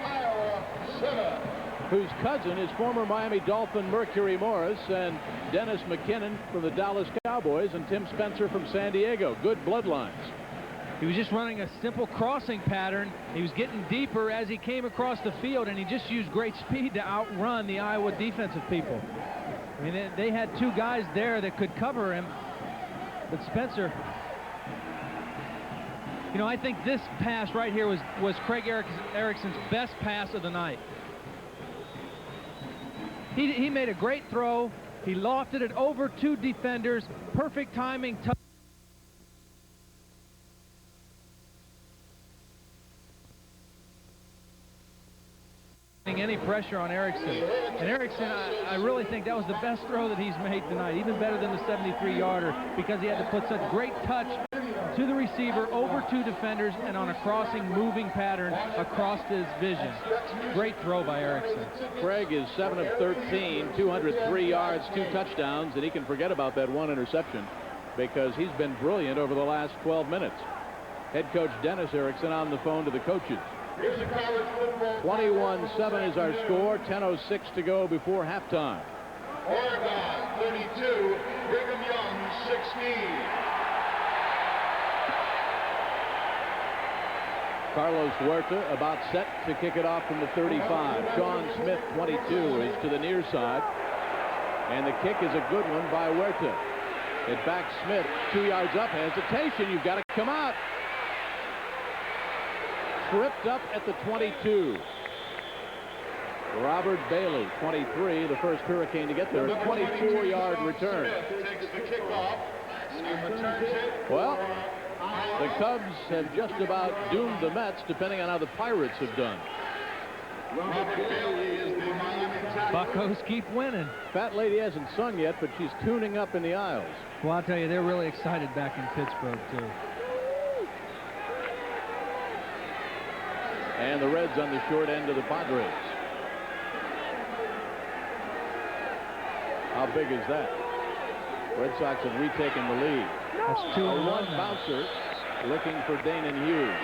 whose cousin is former Miami Dolphin Mercury Morris and Dennis McKinnon from the Dallas Cowboys and Tim Spencer from San Diego. Good bloodlines. He was just running a simple crossing pattern. He was getting deeper as he came across the field, and he just used great speed to outrun the Iowa defensive people. I mean, they had 2 guys there that could cover him, but Spencer, you know, I think this pass right here was Craig Erickson's best pass of the night. He made a great throw. He lofted it over 2 defenders. Perfect timing. Any pressure on Erickson. And Erickson, I really think that was the best throw that he's made tonight, even better than the 73-yarder, because he had to put such great touch to the receiver, over 2 defenders, and on a crossing moving pattern across his vision. Great throw by Erickson. Craig is 7 of 13, 203 yards, 2 touchdowns, and he can forget about that 1 interception because he's been brilliant over the last 12 minutes. Head coach Dennis Erickson on the phone to the coaches. 21-7 is our score. 10:06 to go before halftime. Oregon 32, Brigham Young 16. Carlos Huerta about set to kick it off from the 35. Sean Smith, 22, is to the near side. And the kick is a good one by Huerta. It backs Smith 2 yards up. Hesitation. You've got to come out. Tripped up at the 22. Robert Bailey, 23, the first Hurricane to get there. 24-yard return. Takes the kickoff and returns it. Well, the Cubs have just about doomed the Mets, depending on how the Pirates have done. Robert Bailey is the Miami tackle. Buccos keep winning. Fat Lady hasn't sung yet, but she's tuning up in the aisles. Well, I'll tell you, they're really excited back in Pittsburgh, too. And the Reds on the short end of the Padres. How big is that? Red Sox have retaken the lead. That's 2-1 One now. bouncer looking for Danon Hughes.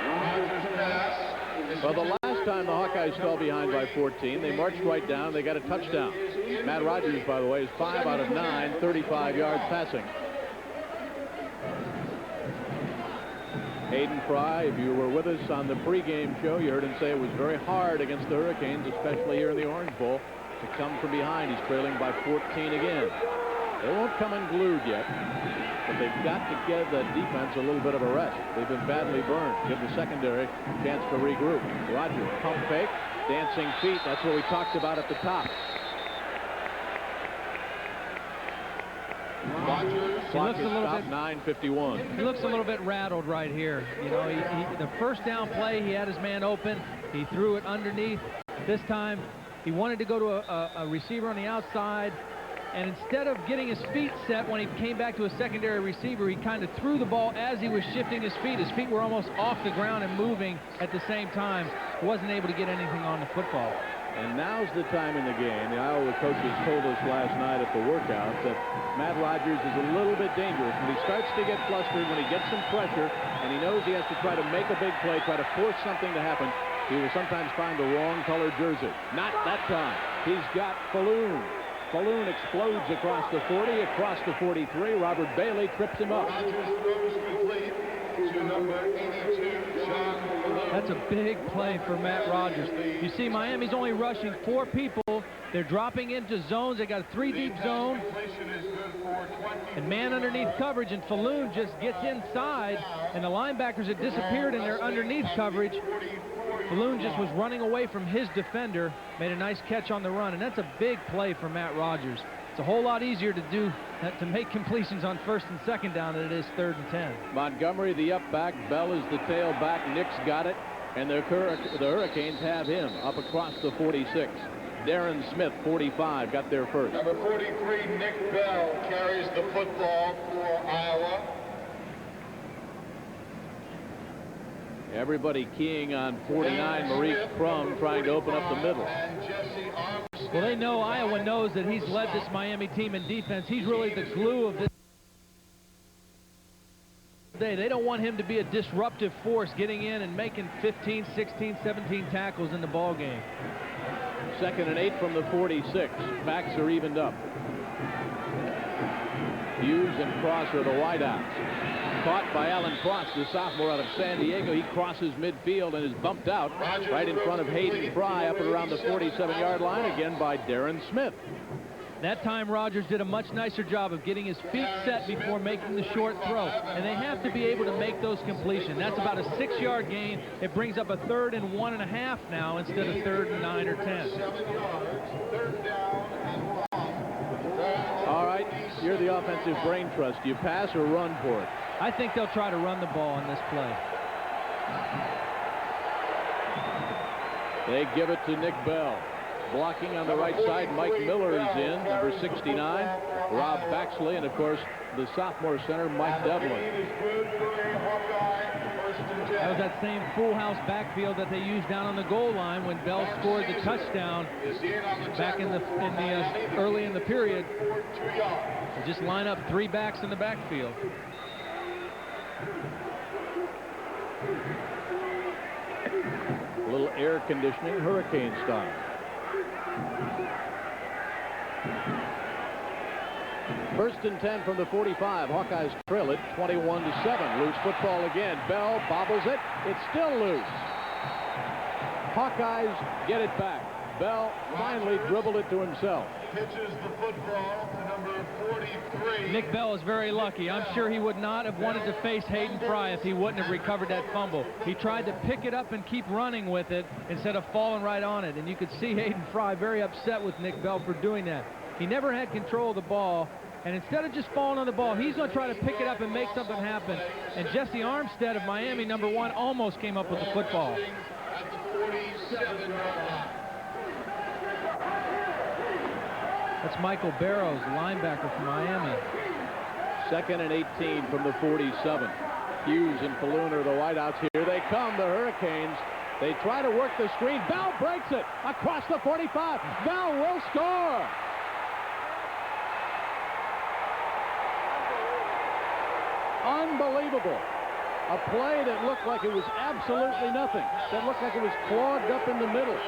Well, the last time the Hawkeyes fell behind by 14, they marched right down. They got a touchdown. Matt Rogers, by the way, is 5 out of 9, 35 yards passing. Hayden Fry, if you were with us on the pregame show, you heard him say it was very hard against the Hurricanes, especially here in the Orange Bowl, to come from behind. He's trailing by 14 again. They won't come unglued yet, but they've got to give the defense a little bit of a rest. They've been badly burned. Give the secondary a chance to regroup. Rogers, pump fake, dancing feet. That's what we talked about at the top. Rogers. He looks a little bit 9:51. He looks a little bit rattled right here. You know, the first down play, he had his man open. He threw it underneath. This time, he wanted to go to a receiver on the outside. And instead of getting his feet set when he came back to a secondary receiver, he kind of threw the ball as he was shifting his feet. His feet were almost off the ground and moving at the same time. He wasn't able to get anything on the football. And now's the time in the game. The Iowa coaches told us last night at the workout that Matt Rogers is a little bit dangerous. When he starts to get flustered, when he gets some pressure, and he knows he has to try to make a big play, try to force something to happen, he will sometimes find the wrong colored jersey. Not that time. He's got Falloon. Falloon explodes across the 40, across the 43. Robert Bailey trips him up. Rogers throws complete to number 82, John Falloon. That's a big play for Matt Rogers. You see, Miami's only rushing 4 people. They're dropping into zones. They got a 3 deep zone. And man underneath coverage, and Falloon just gets inside, and the linebackers had disappeared in their underneath coverage. Falloon just was running away from his defender, made a nice catch on the run, and that's a big play for Matt Rogers. It's a whole lot easier to make completions on 1st and 2nd down than it is 3rd and 10. Montgomery, the up back. Bell is the tailback. Nick's got it, and the Hurricanes have him up across the 46. Darren Smith, 45, got there first. Number 43, Nick Bell, carries the football for Iowa. Everybody keying on 49, Maurice Crum, trying to open up the middle. And Jesse Armstead. Well, they know, Iowa knows that he's led this Miami team in defense. He's really the glue of this day. They don't want him to be a disruptive force getting in and making 15, 16, 17 tackles in the ball game. 2nd and 8 from the 46. Backs are evened up. Hughes and Cross are the wideouts. Caught by Alan Cross, the sophomore out of San Diego. He crosses midfield and is bumped out right in front of Hayden Fry up at around the 47-yard line again by Darren Smith. That time Rogers did a much nicer job of getting his feet set before making the short throw. And they have to be able to make those completions. That's about a 6-yard gain. It brings up a 3rd and 1.5 now instead of 3rd and 9 or 10. 7 yards, 3rd down and 1. All right, you're the offensive brain trust. Do you pass or run for it? I think they'll try to run the ball in this play. They give it to Nick Bell. Blocking on the right side, Mike Miller is in, number 69. Rob Baxley, and of course, the sophomore center, Mike Devlin. That was that same full house backfield that they used down on the goal line when Bell scored the touchdown back in the early in the period. They just line up 3 backs in the backfield. A little air conditioning, hurricane style. First and 10 from the 45. Hawkeyes trail it 21-7. Loose football again. Bell bobbles it. It's still loose. Hawkeyes get it back. Bell finally dribbled it to himself. Pitches the football to number 43. Nick Bell is very lucky. I'm sure he would not have wanted to face Hayden Fry if he wouldn't have recovered that fumble. He tried to pick it up and keep running with it instead of falling right on it. And you could see Hayden Fry very upset with Nick Bell for doing that. He never had control of the ball. And instead of just falling on the ball, he's going to try to pick it up and make something happen. And Jesse Armstead of Miami, number 1, almost came up with the football. At the 47-yard line. That's Michael Barrows, linebacker from Miami. 2nd and 18 from the 47. Hughes and Falloon are the wideouts. Here they come, the Hurricanes. They try to work the screen. Bell breaks it across the 45. Bell will score. Unbelievable. A play that looked like it was absolutely nothing. That looked like it was clogged up in the middle.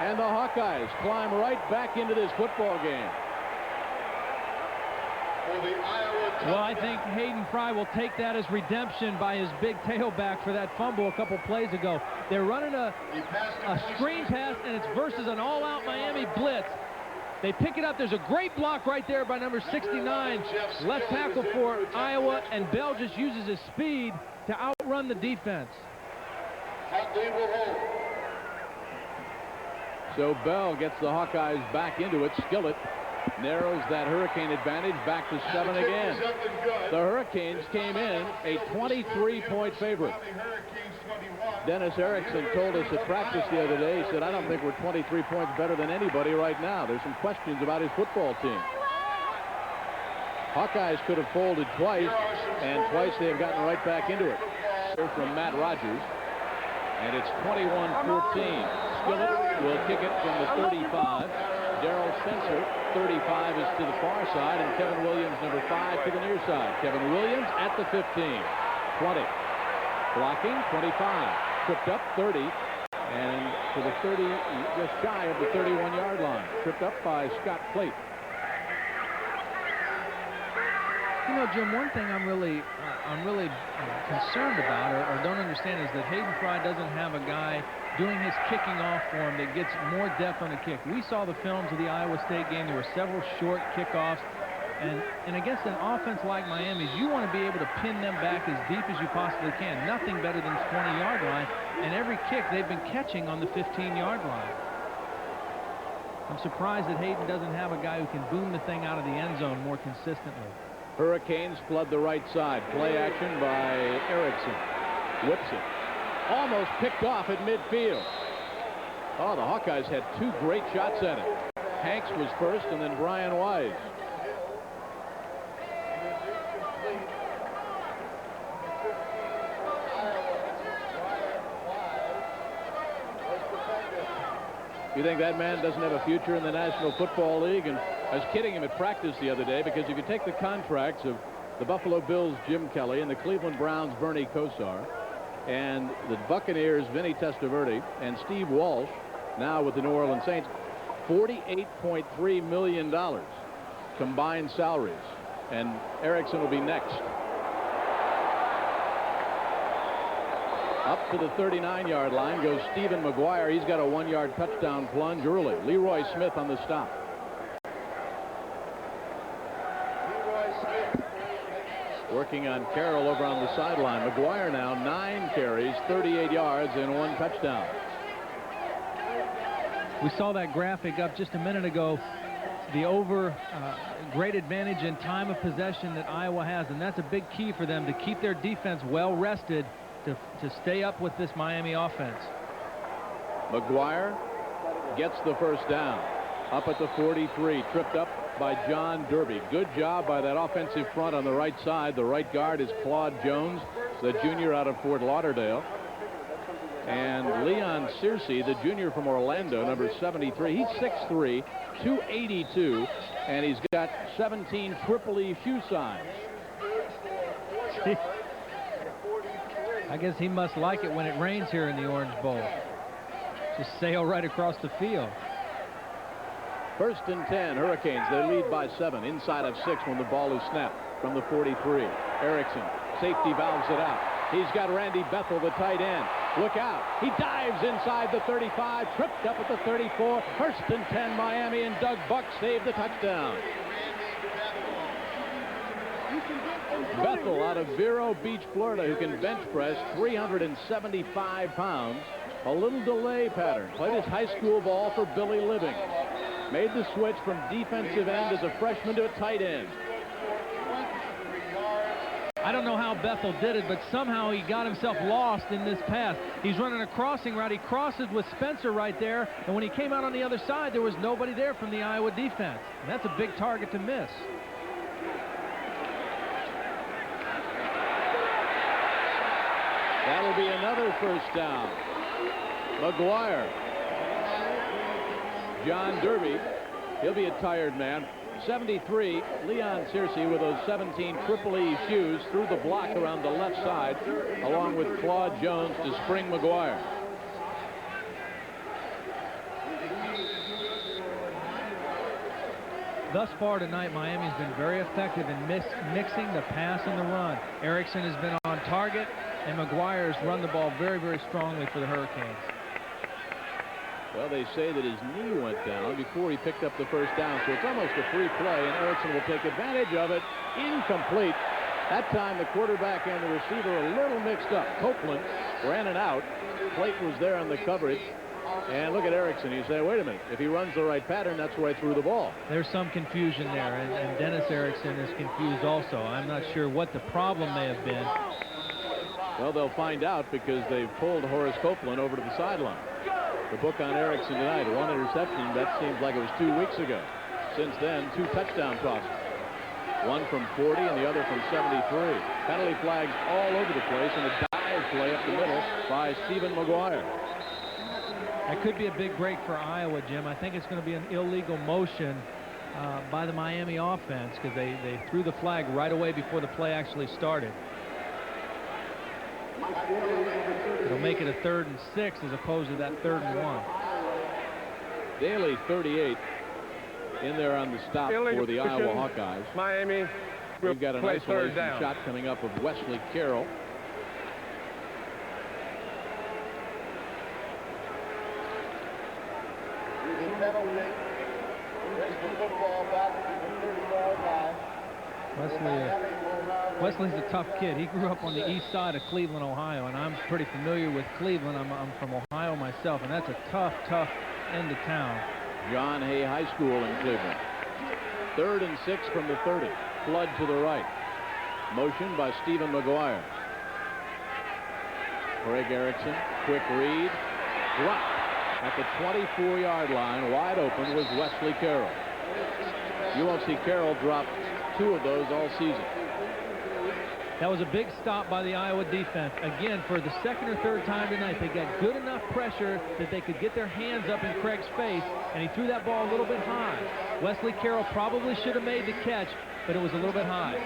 And the Hawkeyes climb right back into this football game. Well, I think Hayden Fry will take that as redemption by his big tailback for that fumble a couple plays ago. They're running a screen pass, and it's versus an all-out Miami blitz. They pick it up. There's a great block right there by number 69, left tackle for Iowa, and Bell just uses his speed to outrun the defense. So Bell gets the Hawkeyes back into it. Skillett narrows that Hurricane advantage back to 7 again. The Hurricanes came in a 23-point favorite. Dennis Erickson told us at practice the other day, he said, I don't think we're 23 points better than anybody right now. There's some questions about his football team. Hawkeyes could have folded twice, and twice they have gotten right back into it. Here from Matt Rogers, and it's 21-14. Skillett will kick it from the 35. Darrell Spencer, 35, is to the far side, and Kevin Williams, number 5, to the near side. Kevin Williams at the 15. 20. Blocking, 25. Tripped up, 30. And to the 30, just shy of the 31-yard line. Tripped up by Scott Plate. You know, Jim, one thing I'm really concerned about or don't understand is that Hayden Fry doesn't have a guy doing his kicking off for him that gets more depth on the kick. We saw the films of the Iowa State game. There were several short kickoffs. And against an offense like Miami's, you want to be able to pin them back as deep as you possibly can. Nothing better than the 20-yard line. And every kick they've been catching on the 15-yard line. I'm surprised that Hayden doesn't have a guy who can boom the thing out of the end zone more consistently. Hurricanes flood the right side. Play action by Erickson. Whips it. Almost picked off at midfield. Oh, the Hawkeyes had 2 great shots at it. Hanks was first, and then Brian Wise. You think that man doesn't have a future in the National Football League? And I was kidding him at practice the other day, because if you take the contracts of the Buffalo Bills' Jim Kelly and the Cleveland Browns' Bernie Kosar, and the Buccaneers' Vinny Testaverde, and Steve Walsh, now with the New Orleans Saints, $48.3 million combined salaries. And Erickson will be next. Up to the 39-yard line goes Stephen McGuire. He's got a 1-yard touchdown plunge early. Leroy Smith on the stop. Working on Carroll over on the sideline. McGuire now 9 carries, 38 yards, and 1 touchdown. We saw that graphic up just a minute ago. The great advantage in time of possession that Iowa has, and that's a big key for them to keep their defense well rested to stay up with this Miami offense. McGuire gets the first down. Up at the 43, tripped up by John Derby. Good job by that offensive front on the right side. The right guard is Claude Jones, the junior out of Fort Lauderdale. And Leon Searcy, the junior from Orlando, number 73. He's 6'3", 282, and he's got 17 Triple E shoe size. I guess he must like it when it rains here in the Orange Bowl. Just sail right across the field. 1st and 10, Hurricanes. They lead by 7, inside of 6 when the ball is snapped from the 43. Erickson, safety valves it out. He's got Randy Bethel, the tight end. Look out. He dives inside the 35, tripped up at the 34. 1st and 10, Miami, and Doug Buck saved the touchdown. Bethel out of Vero Beach, Florida, who can bench press 375 pounds. A little delay pattern. Played his high school ball for Billy Living. Made the switch from defensive end as a freshman to a tight end. I don't know how Bethel did it, but somehow he got himself lost in this pass. He's running a crossing route. He crosses with Spencer right there, and when he came out on the other side, there was nobody there from the Iowa defense. And that's a big target to miss. That'll be another first down. McGuire. John Derby. He'll be a tired man. 73, Leon Searcy with those 17 Triple E shoes through the block around the left side, along with Claude Jones to spring McGuire. Thus far tonight, Miami's been very effective in mixing the pass and the run. Erickson has been on target, and McGuire has run the ball very, very strongly for the Hurricanes. Well, they say that his knee went down before he picked up the first down, so it's almost a free play, and Erickson will take advantage of it. Incomplete. That time the quarterback and the receiver a little mixed up. Copeland ran it out. Clayton was there on the coverage. And look at Erickson. You say, wait a minute. If he runs the right pattern, that's where I threw the ball. There's some confusion there, and Dennis Erickson is confused also. I'm not sure what the problem may have been. Well, they'll find out because they've pulled Horace Copeland over to the sideline. The book on Erickson tonight, 1 interception. That seems like it was 2 weeks ago. Since then, 2 touchdown tosses. One from 40 and the other from 73. Penalty flags all over the place, and a dive play up the middle by Stephen McGuire. That could be a big break for Iowa, Jim. I think it's going to be an illegal motion by the Miami offense because they threw the flag right away before the play actually started. It'll make it a 3rd and 6 as opposed to that 3rd and 1. Daly, 38, in there on the stop for the Iowa Hawkeyes. Miami. We've got an isolation shot coming up of Wesley Carroll. Wesley's a tough kid. He grew up on the east side of Cleveland, Ohio, and I'm pretty familiar with Cleveland. I'm from Ohio myself, and that's a tough end of town. John Hay High School in Cleveland. 3rd and 6 from the 30. Flood to the right. Motion by Stephen McGuire. Greg Erickson, quick read. Drop at the 24-yard line. Wide open was Wesley Carroll. You won't see Carroll drop 2 of those all season. That was a big stop by the Iowa defense. Again, for the 2nd or 3rd time tonight, they got good enough pressure that they could get their hands up in Craig's face, and he threw that ball a little bit high. Wesley Carroll probably should have made the catch, but it was a little bit high.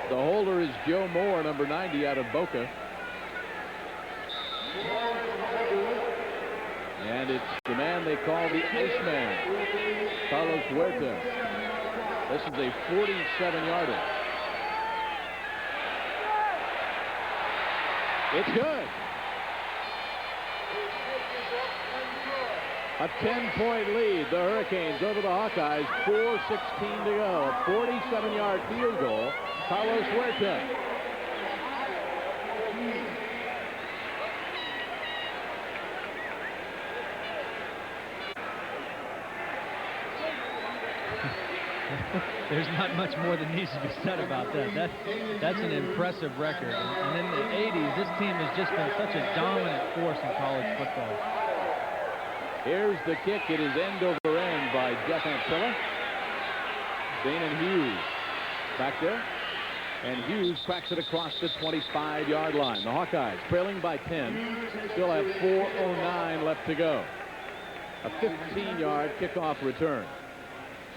The holder is Joe Moore, number 90 out of Boca. And it's the man they call the Iceman, Carlos Huerta. This is a 47-yarder. It's good. A 10-point lead. The Hurricanes over the Hawkeyes. 4:16 to go. A 47-yard field goal. Carlos Huerta. There's not much more that needs to be said about that. That's an impressive record. And in the 80s, this team has just been such a dominant force in college football. Here's the kick. It is end over end by Jeff Antilla. Danon Hughes back there. And Hughes cracks it across the 25-yard line. The Hawkeyes trailing by 10. Still have 4:09 left to go. A 15-yard kickoff return.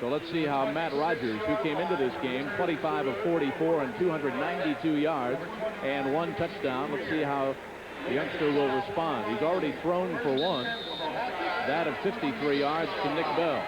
So let's see how Matt Rogers, who came into this game 25 of 44 and 292 yards and 1 touchdown. Let's see how the youngster will respond. He's already thrown for 1. That of 53 yards to Nick Bell.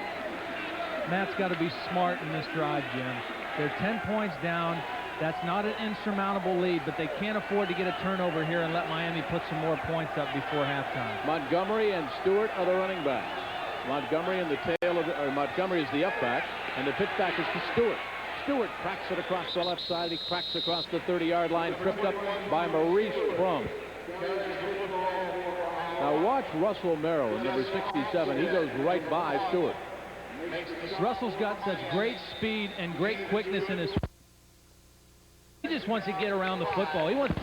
Matt's got to be smart in this drive, Jim. They're 10 points down. That's not an insurmountable lead, but they can't afford to get a turnover here and let Miami put some more points up before halftime. Montgomery and Stewart are the running backs. Montgomery in the tail of Montgomery is the up back, and the pitchback is to Stewart. Stewart cracks it across the left side. He cracks across the 30-yard line, tripped up by Maurice Crum. Now watch Russell Merrill, number 67. He goes right by Stewart. Russell's got such great speed and great quickness in his. He just wants to get around the football. He wants.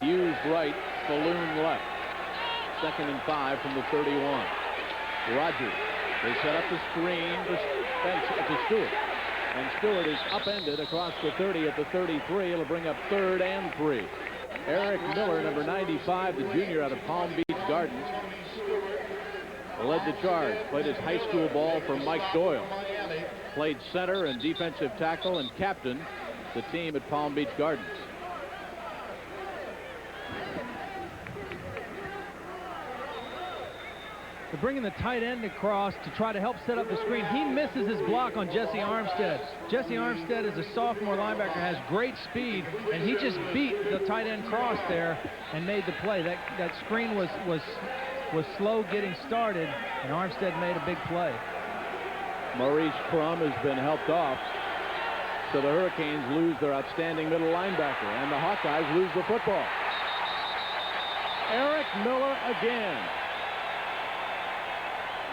Hughes right, Falloon left. 2nd and 5 from the 31. Rogers. They set up the screen to Stewart. And Stewart is upended across the 30 at the 33. It'll bring up 3rd and 3. Eric Miller, number 95, the junior out of Palm Beach Gardens, led the charge. Played his high school ball for Mike Doyle. Played center and defensive tackle and captained the team at Palm Beach Gardens. They're bringing the tight end across to try to help set up the screen. He misses his block on Jesse Armstead. Jesse Armstead is a sophomore linebacker, has great speed, and he just beat the tight end cross there and made the play. That screen was slow getting started, and Armstead made a big play. Maurice Crum has been helped off, so the Hurricanes lose their outstanding middle linebacker, and the Hawkeyes lose the football. Eric Miller again.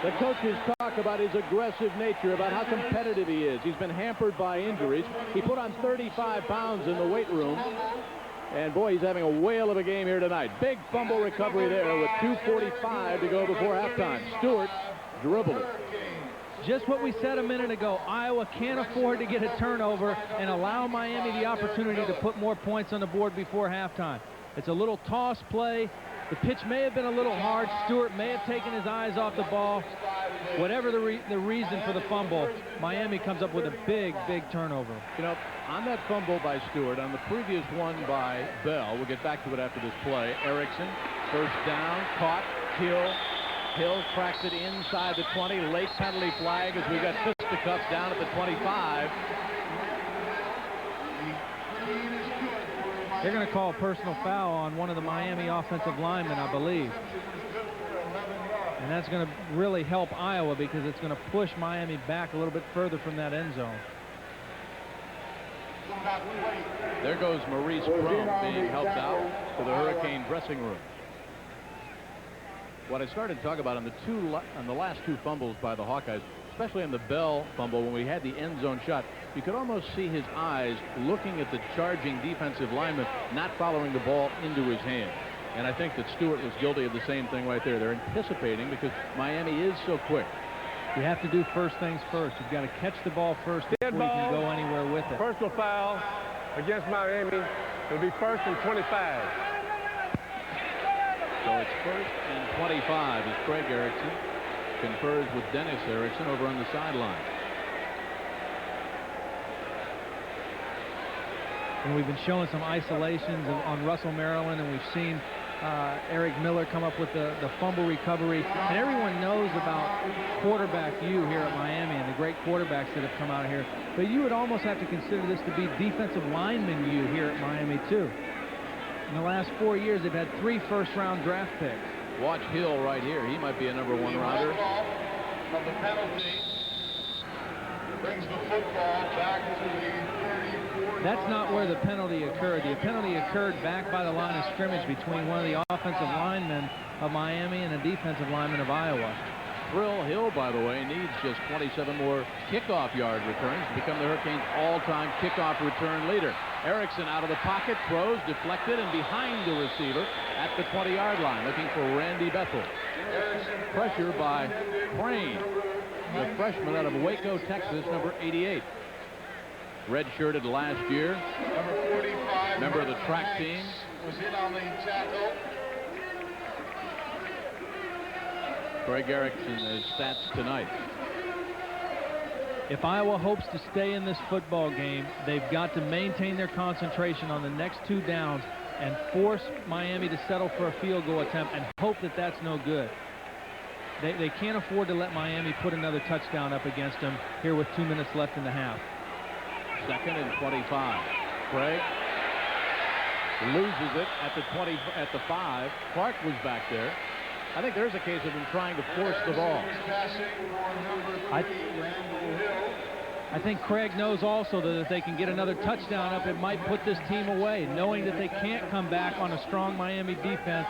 The coaches talk about his aggressive nature, about how competitive he is. He's been hampered by injuries. He put on 35 pounds in the weight room. And boy, he's having a whale of a game here tonight. Big fumble recovery there with 2:45 to go before halftime. Stewart dribbled it. Just what we said a minute ago. Iowa can't afford to get a turnover and allow Miami the opportunity to put more points on the board before halftime. It's a little toss play. The pitch may have been a little hard. Stewart may have taken his eyes off the ball. Whatever the reason for the fumble, Miami comes up with a big turnover. You know, on that fumble by Stewart, on the previous one by Bell, we'll get back to it after this play. Erickson, first down, caught, Hill cracks it inside the 20. Late penalty flag as we got fisticuffs down at the 25. They're going to call a personal foul on one of the Miami offensive linemen, I believe. And that's going to really help Iowa because it's going to push Miami back a little bit further from that end zone. There goes Maurice Crum being helped out to the Hurricane dressing room. What I started to talk about on the last two fumbles by the Hawkeyes, especially on the Bell fumble when we had the end zone shot, you could almost see his eyes looking at the charging defensive lineman, not following the ball into his hand. And I think that Stewart was guilty of the same thing right there. They're anticipating because Miami is so quick. You have to do first things first. You've got to catch the ball first before you can go anywhere with it. Personal foul against Miami. It'll be first and 25. So it's first and 25 as Craig Erickson confers with Dennis Erickson over on the sideline. And we've been showing some isolations on Russell Maryland, and we've seen Eric Miller come up with the fumble recovery. And everyone knows about quarterback U here at Miami and the great quarterbacks that have come out here. But you would almost have to consider this to be defensive lineman U here at Miami, too. In the last 4 years, they've had 3 first-round draft picks. Watch Hill right here. He might be a number 1 rounder. From the penalty, brings the football back to the 34. That's not where the penalty occurred. The penalty occurred back by the line of scrimmage between one of the offensive linemen of Miami and a defensive lineman of Iowa. Thrill Hill, by the way, needs just 27 more kickoff yard returns to become the Hurricanes' all-time kickoff return leader. Erickson out of the pocket, throws, deflected, and behind the receiver at the 20-yard line, looking for Randy Bethel. Pressure by Crane, the freshman out of Waco, Texas, number 88. Redshirted last year. Number 45. Member of the track team. Was in on the tackle. Craig Erickson has stats tonight. If Iowa hopes to stay in this football game, they've got to maintain their concentration on the next 2 downs and force Miami to settle for a field goal attempt and hope that that's no good. They can't afford to let Miami put another touchdown up against them here with 2 minutes left in the half. 2nd and 25. Craig loses it at the 20, at the 5. Clark was back there. I think there's a case of him trying to force the ball. I think Craig knows also that if they can get another touchdown up, it might put this team away, knowing that they can't come back on a strong Miami defense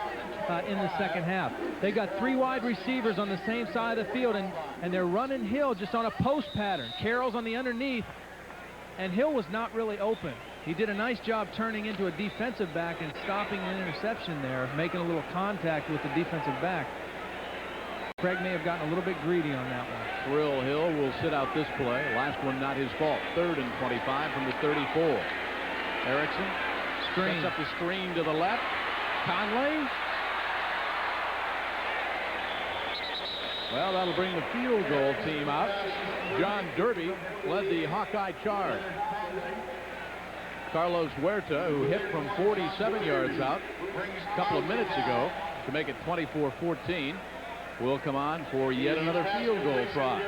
in the second half. They got 3 wide receivers on the same side of the field, and they're running Hill just on a post pattern. Carroll's on the underneath, and Hill was not really open. He did a nice job turning into a defensive back and stopping an interception there, making a little contact with the defensive back. Craig may have gotten a little bit greedy on that one. Thrill Hill will sit out this play. Last one not his fault. 3rd and 25 from the 34. Erickson sets up the screen to the left. Conley. Well, that'll bring the field goal team out. John Derby led the Hawkeye charge. Carlos Huerta, who hit from 47 yards out a couple of minutes ago to make it 24-14. will come on for yet another field goal try.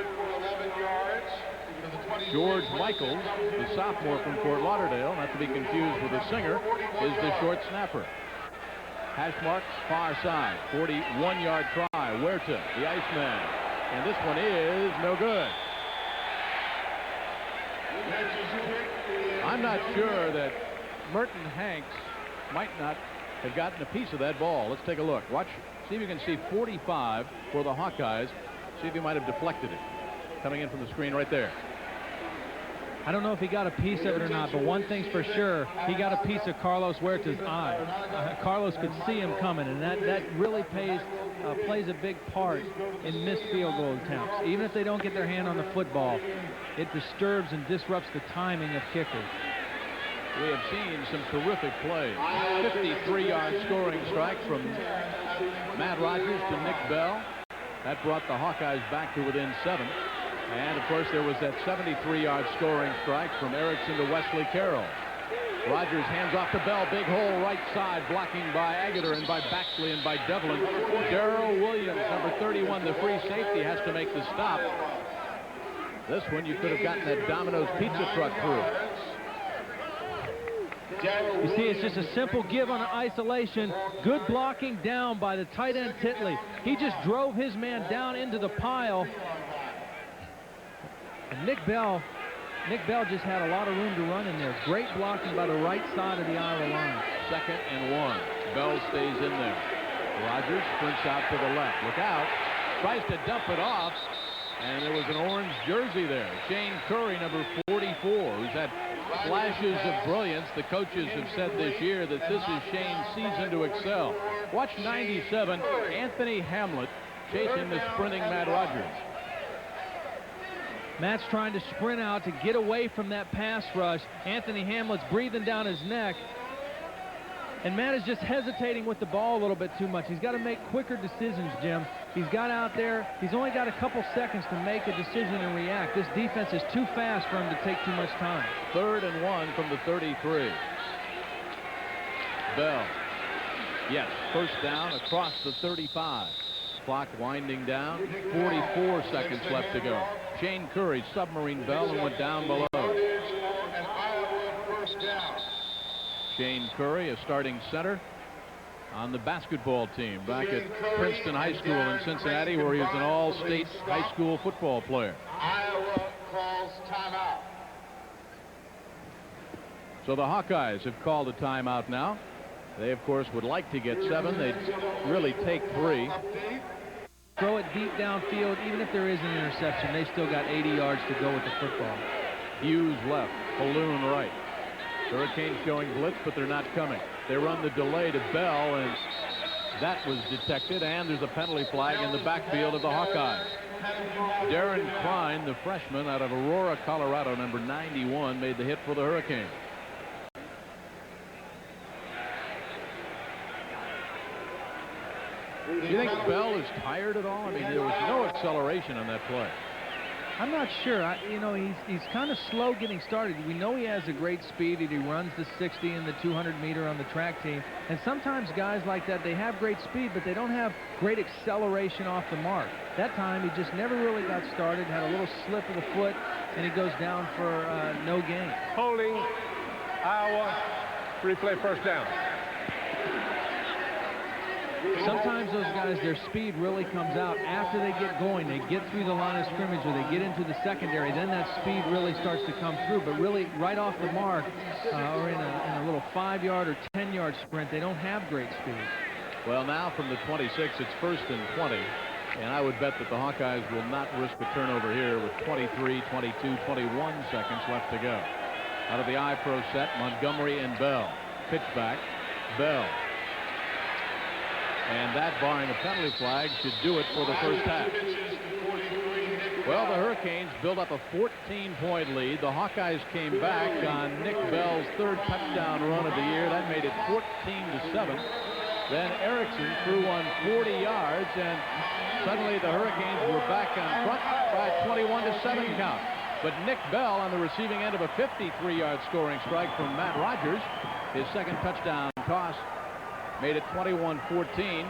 George Michaels, the sophomore from Fort Lauderdale, not to be confused with the singer, is the short snapper. Hash mark far side, 41-yard try. Huerta, the Iceman, and this one is no good. I'm not sure that Merton Hanks might not have gotten a piece of that ball. Let's take a look. Watch, see if you can see 45 for the Hawkeyes. See if he might have deflected it. Coming in from the screen right there. I don't know if he got a piece of it or not, but one thing's for sure, he got a piece of Carlos Huerta's eye. Carlos could see him coming, and that really plays a big part in missed field goal attempts. Even if they don't get their hand on the football, it disturbs and disrupts the timing of kickers. We have seen some terrific plays. 53-yard scoring strike from Matt Rogers to Nick Bell. That brought the Hawkeyes back to within 7. And, of course, there was that 73-yard scoring strike from Erickson to Wesley Carroll. Rogers hands off to Bell. Big hole right side, blocking by Agutter and by Baxley and by Devlin. Darrell Williams, number 31, the free safety, has to make the stop. This one, you could have gotten that Domino's pizza truck through. You see, it's just a simple give on isolation. Good blocking down by the tight end Titley. He just drove his man down into the pile. And Nick Bell just had a lot of room to run in there. Great blocking by the right side of the Iowa line. 2nd and 1. Bell stays in there. Rogers sprints out to the left. Look out. Tries to dump it off. And there was an orange jersey there. Shane Curry, number 44, who's had flashes of brilliance. The coaches have said this year that this is Shane's season to excel. Watch 97, Anthony Hamlet chasing the sprinting Matt Rogers. Matt's trying to sprint out to get away from that pass rush. Anthony Hamlet's breathing down his neck. And Matt is just hesitating with the ball a little bit too much. He's got to make quicker decisions, Jim. He's got out there. He's only got a couple seconds to make a decision and react. This defense is too fast for him to take too much time. 3rd and 1 from the 33. Bell. Yes, first down across the 35. Clock winding down. 44 seconds left to go. Shane Curry submarine Bell and went down below. Shane Curry, a starting center on the basketball team back at Princeton High School in Cincinnati, where he was an all-state high school football player. Iowa calls timeout. So the Hawkeyes have called a timeout now. They, of course, would like to get 7. They'd really take 3. Throw it deep downfield. Even if there is an interception, they still got 80 yards to go with the football. Hughes left, Balloon right. Hurricanes going blitz, but they're not coming. They run the delay to Bell, and that was detected, and there's a penalty flag in the backfield of the Hawkeyes. Darren Klein, the freshman out of Aurora, Colorado, number 91, made the hit for the Hurricanes. Do you think Bell is tired at all? I mean, there was no acceleration on that play. I'm not sure. You know, he's kind of slow getting started. We know he has a great speed, and he runs the 60 and the 200-meter on the track team. And sometimes guys like that, they have great speed, but they don't have great acceleration off the mark. That time, he just never really got started, had a little slip of the foot, and he goes down for no gain. Holding, Iowa, replay first down. Sometimes those guys, their speed really comes out after they get going. They get through the line of scrimmage or they get into the secondary. Then that speed really starts to come through. But really, right off the mark or in a little 5-yard or 10-yard sprint, they don't have great speed. Well, now from the 26, it's 1st and 20. And I would bet that the Hawkeyes will not risk a turnover here with 23, 22, 21 seconds left to go. Out of the I-Pro set, Montgomery and Bell. Pitch back, Bell. And that, barring a penalty flag, should do it for the first half. Well, the Hurricanes built up a 14-point lead. The Hawkeyes came back on Nick Bell's 3rd touchdown run of the year. That made it 14-7. Then Erickson threw on 40 yards, and suddenly the Hurricanes were back on front by a 21-7 count. But Nick Bell on the receiving end of a 53-yard scoring strike from Matt Rogers, his 2nd touchdown toss, made it 21-14.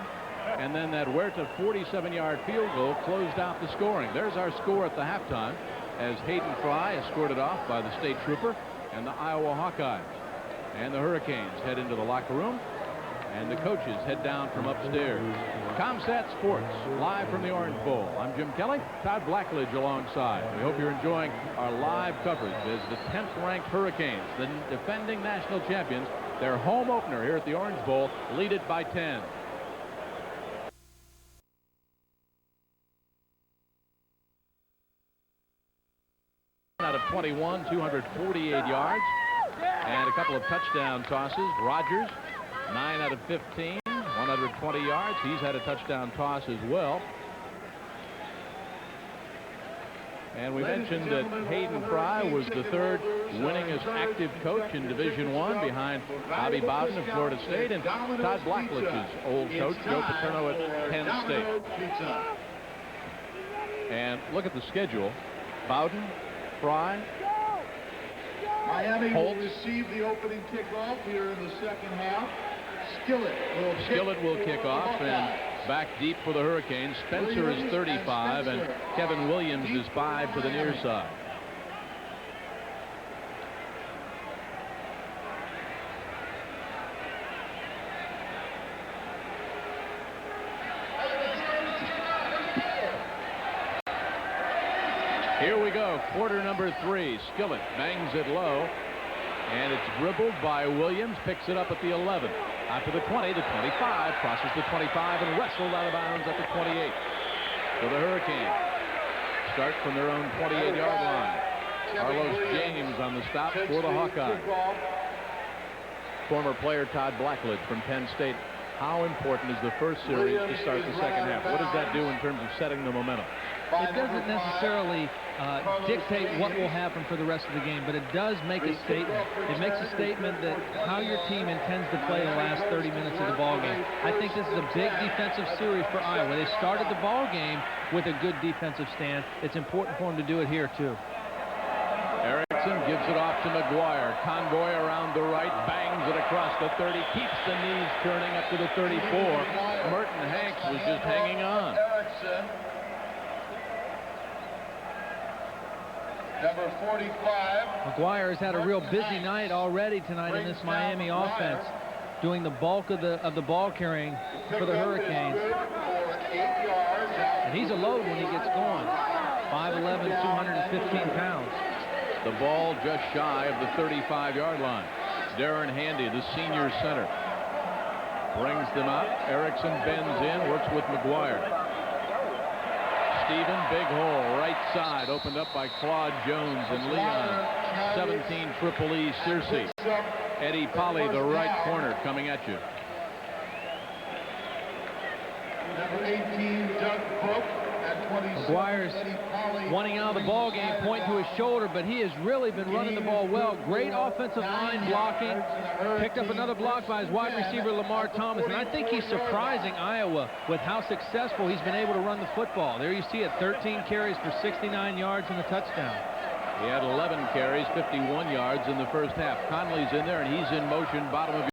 And then that Huerta 47-yard field goal closed out the scoring. There's our score at the halftime as Hayden Fry escorted off by the state trooper and the Iowa Hawkeyes. And the Hurricanes head into the locker room, and the coaches head down from upstairs. ComSat Sports, live from the Orange Bowl. I'm Jim Kelly, Todd Blackledge alongside. We hope you're enjoying our live coverage as the 10th-ranked Hurricanes, the defending national champions, their home opener here at the Orange Bowl, lead it by 10. Out of 21, 248 yards, and a couple of touchdown tosses. Rogers, 9 out of 15, 120 yards. He's had a touchdown toss as well. And we mentioned that Hayden Fry was the third winningest active coach in Division I, behind Bobby Bowden of Florida State and Todd Blackledge's old coach, Joe Paterno at Penn State. And look at the schedule. Bowden, Fry, Miami Holtz will receive the opening kickoff here in the second half. Skillett will kick off, and back deep for the Hurricanes. Spencer is 35, and Kevin Williams is 5 to the near side. Here we go, quarter number 3. Skillett bangs it low, and it's dribbled by Williams, picks it up at the 11. Out to the 20, the 25, crosses the 25, and wrestled out of bounds at the 28. So the Hurricanes start from their own 28-yard line. Carlos James on the stop for the Hawkeyes. Former player Todd Blackledge from Penn State. How important is the first series to start the second half? What does that do in terms of setting the momentum? It doesn't necessarily dictate what will happen for the rest of the game, but it does make a statement. It makes a statement that how your team intends to play the last 30 minutes of the ball game. I think this is a big defensive series for Iowa. They started the ball game with a good defensive stand. It's important for them to do it here too. Erickson gives it off to McGuire. Convoy around the right, bangs it across the 30, keeps the knees turning up to the 34. Merton Hanks was just hanging on. Number 45. McGuire has had a real busy night already tonight in this Miami offense, doing the bulk of the ball carrying for the Hurricanes. And he's a load when he gets going. 5'11", 215 pounds. The ball just shy of the 35-yard line. Darren Handy, the senior center, brings them out. Erickson bends in, works with McGuire. Stephen, big hole, right side, opened up by Claude Jones and Leon. 17 Triple E Searcy. Eddie Polly, the right corner, coming at you. Number 18, Doug Cook. McGuire's wanting out of the ball game, point to his shoulder, but he has really been running the ball well. Great offensive line blocking. Picked up another block by his wide receiver, Lamar Thomas, and I think he's surprising Iowa with how successful he's been able to run the football. There you see it, 13 carries for 69 yards and a touchdown. He had 11 carries, 51 yards in the first half. Conley's in there, and he's in motion, bottom of